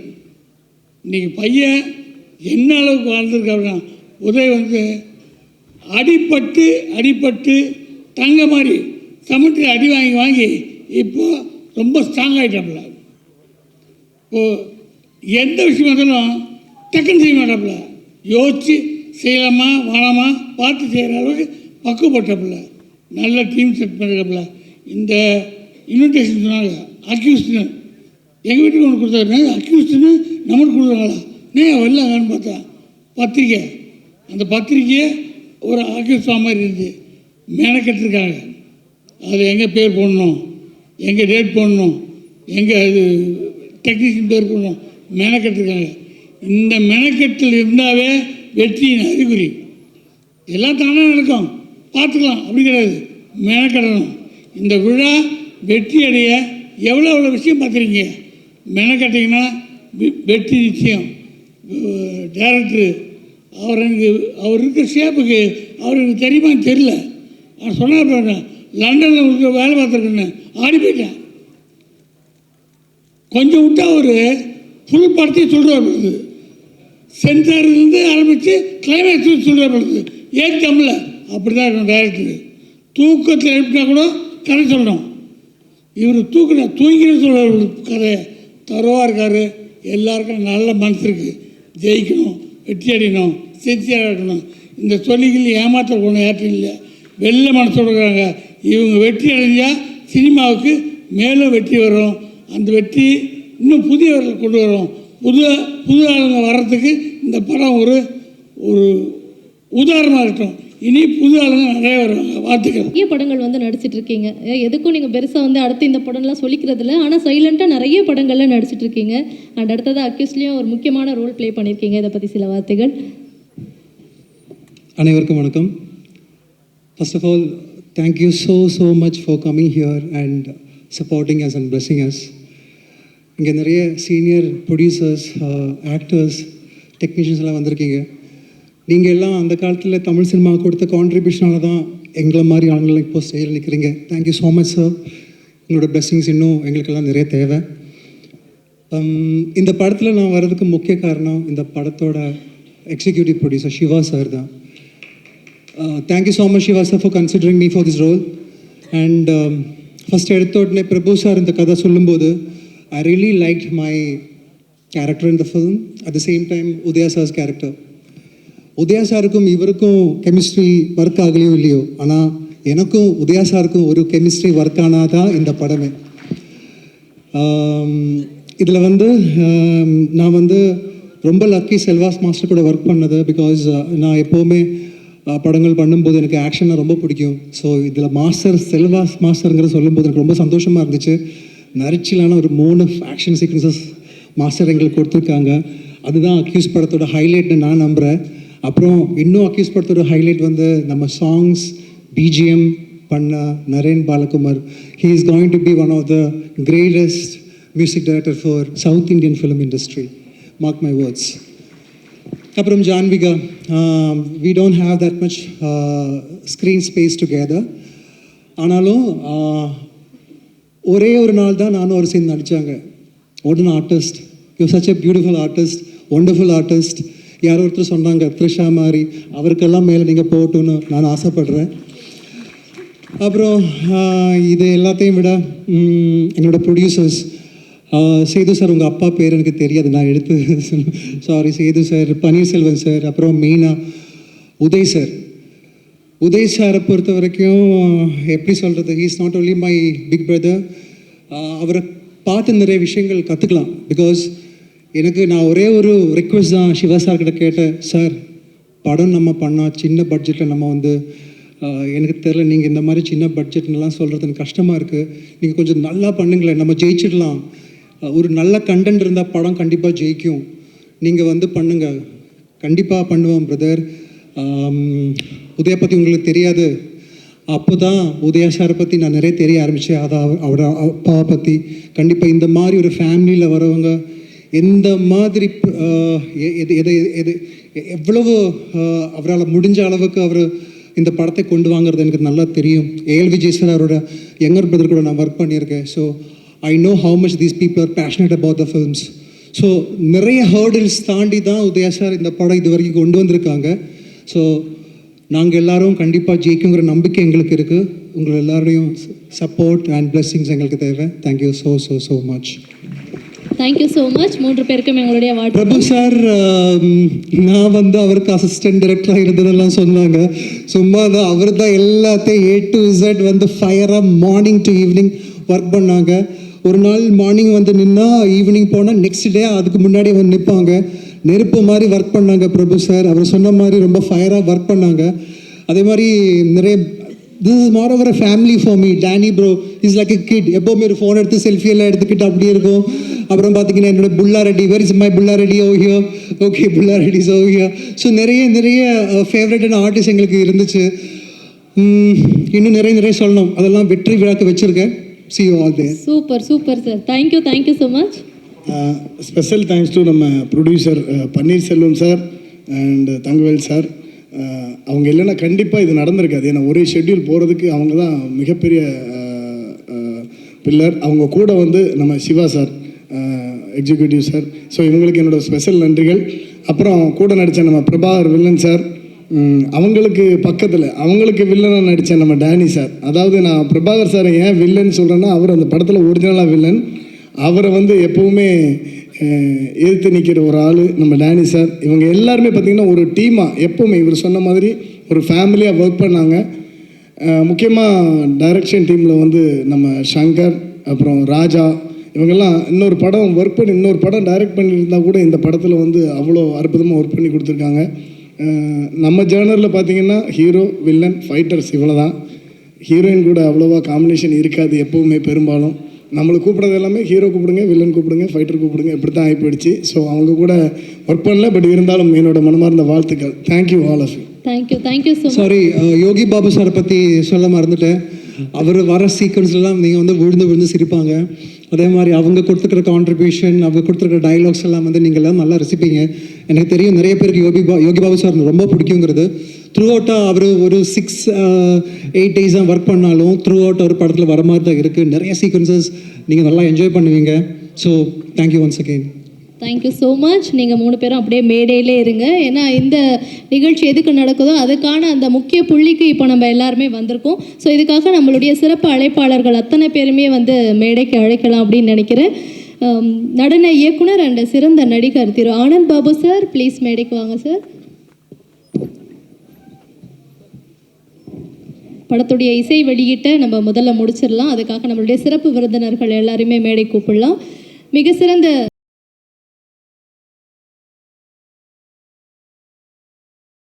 இன்றைக்கி பையன் என்ன அளவுக்கு வாழ்ந்துருக்காருன்னா, உதய் வந்து அடிப்பட்டு தங்க மாதிரி சமட்டி அடி வாங்கி இப்போது ரொம்ப ஸ்ட்ராங் ஆகிட்டாப்புல. இப்போது எந்த விஷயம் வந்தாலும் டக்குன்னு செய்ய மாட்டாப்புல, யோசித்து செய்யலாமா வேணாமா பார்த்து செய்கிற அளவுக்கு பக்குவப்பட்டாப்புல. நல்ல டீம் செட் பண்ணிருக்காப்புல. இந்த இன்விடேஷன் சொன்னாங்க, அக்யூஸ்டுன்னு எங்கள் வீட்டுக்கு ஒன்று கொடுத்தாரு. அக்யூஸ்டுன்னு நம்மளுக்கு கொடுக்குறாங்களா? வரலாங்கன்னு பார்த்தா பத்திரிக்கை, அந்த பத்திரிக்கையை ஒரு ஆக்கிஸ்வா மாதிரி இருந்துச்சு, மெனக்கெட்டுருக்காங்க. அதில் எங்கே பேர் போடணும், எங்கே டேட் போடணும், எங்கே இது டெக்னீஷியன் பேர் போடணும், மெனக்கெட்டுருக்காங்க. இந்த மெனக்கெட்டில் இருந்தாவே வெற்றியின் அறிகுறி. எல்லாம் தானே நடக்கும், பார்த்துக்கலாம், அப்படி கிடையாது, மெனக்கெடணும். இந்த விழா வெற்றி அடைய எவ்வளோ விஷயம் பார்த்துருக்கீங்க. மெனக்கட்டிங்கன்னா வெற்றி நிச்சயம். டேரக்டரு அவர் இருக்கிற ஷேப்புக்கு அவர் எனக்கு தெரியுமான்னு தெரியல. நான் சொன்னார், லண்டனில் உங்களுக்கு வேலை பார்த்துருக்கேன்னு ஆடி போயிட்டேன். கொஞ்சம் விட்டா ஒரு ஃபுல் படத்தையும் சொல்கிறார் பொழுது, சென்டர்லேருந்து ஆரம்பித்து கிளைமேக்ஸ் சொல்கிறார் பொழுது ஏற்றமில்ல. அப்படி தான் இருக்கும் டேரக்டரு. தூக்கத்தில் எழுப்பினா கூட கதை சொல்லணும். இவர் தூங்கின்னு சொல்கிறார் கதை. தரவாக இருக்கார். எல்லாருக்கும் நல்ல மனசு இருக்குது. ஜெயிக்கணும், வெற்றி அடையணும், சின்சியராக இருக்கணும். இந்த சொல்லிகள் ஏமாற்ற ஒன்றும் ஏற்றம் இல்லை. வெள்ளை மனசோடு இருக்கிறாங்க. இவங்க வெற்றி அடைஞ்சால் சினிமாவுக்கு மேலும் வெற்றி வரும். அந்த வெற்றி இன்னும் புதியவர்கள் கொண்டு வரும். புது ஆளுங்க வர்றதுக்கு இந்த படம் ஒரு உதாரணமாக இருக்கட்டும். இனி புது ஆளுங்க நிறைய வருவாங்க. வாழ்த்துக்கள். நிறைய படங்கள் வந்து நடிச்சிட்டு இருக்கீங்க. எதுக்கும் நீங்கள் பெருசாக வந்து அடுத்து இந்த படம்லாம் சொல்லிக்கிறது இல்லை, ஆனால் சைலண்ட்டாக நிறைய படங்கள்ல நடிச்சிட்டு இருக்கீங்க. அண்ட் அடுத்தது அக்யூஸ்லேயும் ஒரு முக்கியமான ரோல் ப்ளே பண்ணியிருக்கீங்க. இதை பற்றி சில வார்த்தைகள். அனைவருக்கும் வணக்கம். First of all thank you so much for coming here and supporting us and blessing us. இங்கே நிறைய சீனியர் ப்ரொடியூசர்ஸ், ஆக்டர்ஸ், டெக்னீஷியன்ஸ் எல்லாம் வந்திருக்கீங்க. நீங்கள் எல்லாம் அந்த காலத்தில் தமிழ் சினிமா கொடுத்த கான்ட்ரிபியூஷனால தான் எங்களை மாதிரி ஆளுங்களை இப்போ ஸ்டேஜில் நிற்கிறீங்க. Thank you so much sir. உங்களோட பிளெஸிங்ஸ் இன்னும் எங்களுக்கெல்லாம் நிறைய தேவை. இந்த படத்தில் நான் வர்றதுக்கு முக்கிய காரணம் இந்த படத்தோட எக்ஸிக்யூட்டிவ் ப்ரொடியூசர் சிவா சார் தான். Thank you so much Siva sir for considering me for this role. And first எடுத்த உடனே பிரபு சார் இந்த கதை சொல்லும்போது I really liked my character in the film. At the same time, Udaya sir's character. Udaya சாருக்கும் இவருக்கும் கெமிஸ்ட்ரி ஒர்க் ஆகலையோ இல்லையோ, ஆனால் எனக்கும் உதயா சாருக்கும் ஒரு கெமிஸ்ட்ரி ஒர்க் ஆனாதான் இந்த படமே. இதில் வந்து நான் வந்து ரொம்ப லக்கி செல்வாஸ் மாஸ்டர் கூட ஒர்க் பண்ணது. பிகாஸ் நான் எப்போவுமே படங்கள் பண்ணும்போது எனக்கு ஆக்ஷனை ரொம்ப பிடிக்கும். ஸோ இதில் மாஸ்டர் செல்வாஸ் மாஸ்டருங்கிற சொல்லும்போது எனக்கு ரொம்ப சந்தோஷமாக இருந்துச்சு. நரிச்சிலான ஒரு 3 ஆக்ஷன் சீக்வன்சஸ் மாஸ்டர் எங்களுக்கு கொடுத்துருக்காங்க. அதுதான் அக்யூஸ் படத்தோட ஹைலைட்னு நான் நம்புகிறேன். அப்புறம் இன்னும் அக்யூஸ் படத்தோட ஹைலைட் வந்து நம்ம சாங்ஸ் பிஜிஎம் பண்ண Naren Balakumar. He is going to be one of the greatest music director for South Indian film industry. Mark my words. அப்புறம் Janvika, we don't have that much screen space together. ஆனாலும் ஒரே ஒரு நாள் தான் நானும் ஒரு சீன் நடித்தாங்க. One artist, you such a beautiful artist, wonderful artist. யாரோ ஒருத்தர் சொன்னாங்க த்ரிஷா மாதிரி, அவருக்கெல்லாம் மேலே நீங்கள் போகட்டுன்னு நான் ஆசைப்படுறேன். அப்புறம் இது எல்லாத்தையும் விட என்னோட ப்ரொடியூசர்ஸ், சேது சார், உங்கள் அப்பா பேர் எனக்கு தெரியாது, நான் எடுத்து sorry. Sethu sir, Panneerselvan sir, அப்புறம் மெயினாக உதய் சார். உதய் சாரை பொறுத்த வரைக்கும் எப்படி சொல்கிறது, he is not only my big brother. அவரை பார்த்து நிறைய விஷயங்கள் கற்றுக்கலாம். பிகாஸ் நான் ஒரே ஒரு ரிக்வெஸ்ட் தான் சிவா சார்கிட்ட கேட்டேன். சார், படம் நம்ம பண்ணால் சின்ன பட்ஜெட்டில் நம்ம வந்து எனக்கு தெரில, நீங்கள் இந்த மாதிரி சின்ன பட்ஜெட்லாம் சொல்கிறது எனக்கு கஷ்டமாக இருக்குது. நீங்கள் கொஞ்சம் நல்லா பண்ணுங்களேன், நம்ம ஜெயிச்சிடலாம். ஒரு நல்ல கண்டென்ட் இருந்தால் படம் கண்டிப்பாக ஜெயிக்கும். நீங்கள் வந்து பண்ணுங்கள். கண்டிப்பாக பண்ணுவோம் பிரதர். உதயா பற்றி உங்களுக்கு தெரியாது. அப்போ தான் உதயா சாரை பற்றி நான் நிறைய தெரிய ஆரம்பித்தேன். அதான் அவரோட அப்பாவை பற்றி. கண்டிப்பாக இந்த மாதிரி ஒரு ஃபேமிலியில் வரவங்க எந்த மாதிரி எவ்வளவு அவரால் முடிஞ்ச அளவுக்கு அவர் இந்த படத்தை கொண்டு வாங்கிறது எனக்கு நல்லா தெரியும். ஏஎல் விஜய் சார் அவரோட யங்கர் பிரதர் கூட நான் ஒர்க் பண்ணியிருக்கேன். So I know how much these people are passionate about the films. So நிறைய ஹேர்டில்ஸ் தாண்டி தான் உதயா சார் இந்த படம் இது வரைக்கும் கொண்டு வந்திருக்காங்க. ஸோ நாங்கள் எல்லாரும் கண்டிப்பாக ஜெயிக்குங்கிற நம்பிக்கை எங்களுக்கு இருக்குது. உங்கள் எல்லாரையும் சப்போர்ட் அண்ட் பிளெஸிங்ஸ் எங்களுக்கு தேவை. Thank you so so so much. Thank you so much. 3 பேருக்கும் எங்களுடைய வாழ்த்து. பிரபு சார், நான் வந்து அவருக்கு அசிஸ்டன்ட் டைரக்டராக இருந்ததெல்லாம் சொன்னாங்க. சும்மா தான் அவர் தான் எல்லாத்தையும் A to Z வந்து ஃபயராக மார்னிங் டு ஈவினிங் ஒர்க் பண்ணாங்க. ஒரு நாள் மார்னிங் வந்து நின்னா ஈவினிங் போனால் நெக்ஸ்ட் டே அதுக்கு முன்னாடி வந்து நிற்பாங்க. நெருப்பு மாதிரி ஒர்க் பண்ணாங்க பிரபு சார். அவர் சொன்ன மாதிரி ரொம்ப ஃபயராக ஒர்க் பண்ணாங்க. அதே மாதிரி நிறைய this is more over a family for me. Danny bro is like a kid. எப்போவுமே ஒரு ஃபோன் எடுத்து செல்ஃபி எல்லாம் எடுத்துக்கிட்டு அப்படியே இருக்கும். அப்புறம் பார்த்தீங்கன்னா என்னோட புல்லா ரெட்டி, வெர் இஸ் மை புல்லா ரெட்டி ஓ ஹியர், ஓகே புல்லா ரெட்டி ஓ ஹியர். ஸோ நிறைய ஃபேவரட்டான ஆர்டிஸ்ட் எங்களுக்கு இருந்துச்சு. இன்னும் நிறைய சொல்லணும். அதெல்லாம் வெற்றி விழாக்கு வச்சுருக்கேன். See you all there. Super sir. Thank you so much. Special thanks to நம்ம producer Panneerselvam sir and Thangavel sir. அவங்க இல்லைன்னா கண்டிப்பாக இது நடந்திருக்காது. ஏன்னா ஒரே ஷெட்யூல் போகிறதுக்கு அவங்க தான் மிகப்பெரிய பில்லர். அவங்க கூட வந்து நம்ம Siva sir, executive sir. So இவங்களுக்கு என்னோடய ஸ்பெஷல் நன்றிகள். அப்புறம் கூட நடித்த நம்ம பிரபாகர் வில்லன் சார், அவங்களுக்கு பக்கத்தில் அவங்களுக்கு வில்லனாக நடித்த நம்ம டேனி சார். அதாவது நான் பிரபாகர் சார் ஏன் வில்லன் சொல்கிறேன்னா, அவர் அந்த படத்தில் ஒரிஜினலாக வில்லன். அவரை வந்து எப்போவுமே எதிர்த்து நிற்கிற ஒரு ஆள் நம்ம டேனி சார். இவங்க எல்லாருமே பார்த்திங்கன்னா ஒரு டீமாக எப்போவுமே இவர் சொன்ன மாதிரி ஒரு ஃபேமிலியாக ஒர்க் பண்ணாங்க. முக்கியமாக டைரக்ஷன் டீமில் வந்து நம்ம சங்கர், அப்புறம் ராஜா, இவங்கெல்லாம் இன்னொரு படம் ஒர்க் பண்ணி இன்னொரு படம் டைரக்ட் பண்ணியிருந்தால் கூட இந்த படத்தில் வந்து அவ்வளோ அற்புதமாக ஒர்க் பண்ணி கொடுத்துருக்காங்க. நம்ம ஜேர்னரில் பார்த்திங்கன்னா ஹீரோ, வில்லன், ஃபைட்டர்ஸ் இவ்வளோ தான். ஹீரோயின் கூட அவ்வளோவா காம்பினேஷன் இருக்காது எப்போவுமே. பெரும்பாலும் நம்மளை கூப்பிட்றது எல்லாமே ஹீரோ கூப்பிடுங்க, வில்லன் கூப்பிடுங்க, ஃபைட்டர் கூப்பிடுங்க, இப்படி தான் ஆகி போயிடுச்சு. ஸோ அவங்க கூட ஒர்க் பண்ணல. பட் இருந்தாலும் என்னோட மனமார்ந்த வாழ்த்துக்கள். Thank you all of you. Thank you so much. Sorry, Yogi Babu சாரை பற்றி சொல்ல மறந்துட்டேன். அவர் வர சீக்வன்ஸ்லாம் நீங்கள் வந்து விழுந்து சிரிப்பாங்க. அதே மாதிரி அவங்க கொடுத்துருக்கிற கான்ட்ரிபியூஷன், அவங்க கொடுத்துருக்கிற டைலாக்ஸ் எல்லாம் வந்து நீங்கள் எல்லாம் நல்லா ரசிப்பீங்க. எனக்கு தெரியும் நிறைய பேருக்கு யோகி பாபு சார் ரொம்ப பிடிக்குங்கிறது. த்ரூ அவுட்டாக அவர் ஒரு 6-8 டேஸாக ஒர்க் பண்ணாலும் த்ரூ அவுட் ஒரு படத்தில் வர மாதிரி தான் இருக்குது. நிறைய சீக்வன்சஸ் நீங்கள் நல்லா என்ஜாய் பண்ணுவீங்க. So thank you once again. Thank you so much. நீங்கள் 3 பேரும் அப்படியே மேடையிலே இருங்க. ஏன்னா இந்த நிகழ்ச்சி எதுக்கு நடக்குதோ அதுக்கான அந்த முக்கிய புள்ளிக்கு இப்போ நம்ம எல்லாருமே வந்திருக்கோம். ஸோ இதுக்காக நம்மளுடைய சிறப்பு அழைப்பாளர்கள் அத்தனை பேருமே வந்து மேடைக்கு அழைக்கலாம் அப்படின்னு நினைக்கிறேன். நடன இயக்குனர் அண்ட் சிறந்த நடிகர் திரு ஆனந்த் பாபு சார், ப்ளீஸ் மேடைக்கு வாங்க சார். படத்துடைய இசை வெளியிட்ட நம்ம முதல்ல முடிச்சிடலாம். அதுக்காக நம்மளுடைய சிறப்பு விருந்தினர்கள் எல்லாருமே மேடை கூப்பிடலாம். மிக சிறந்த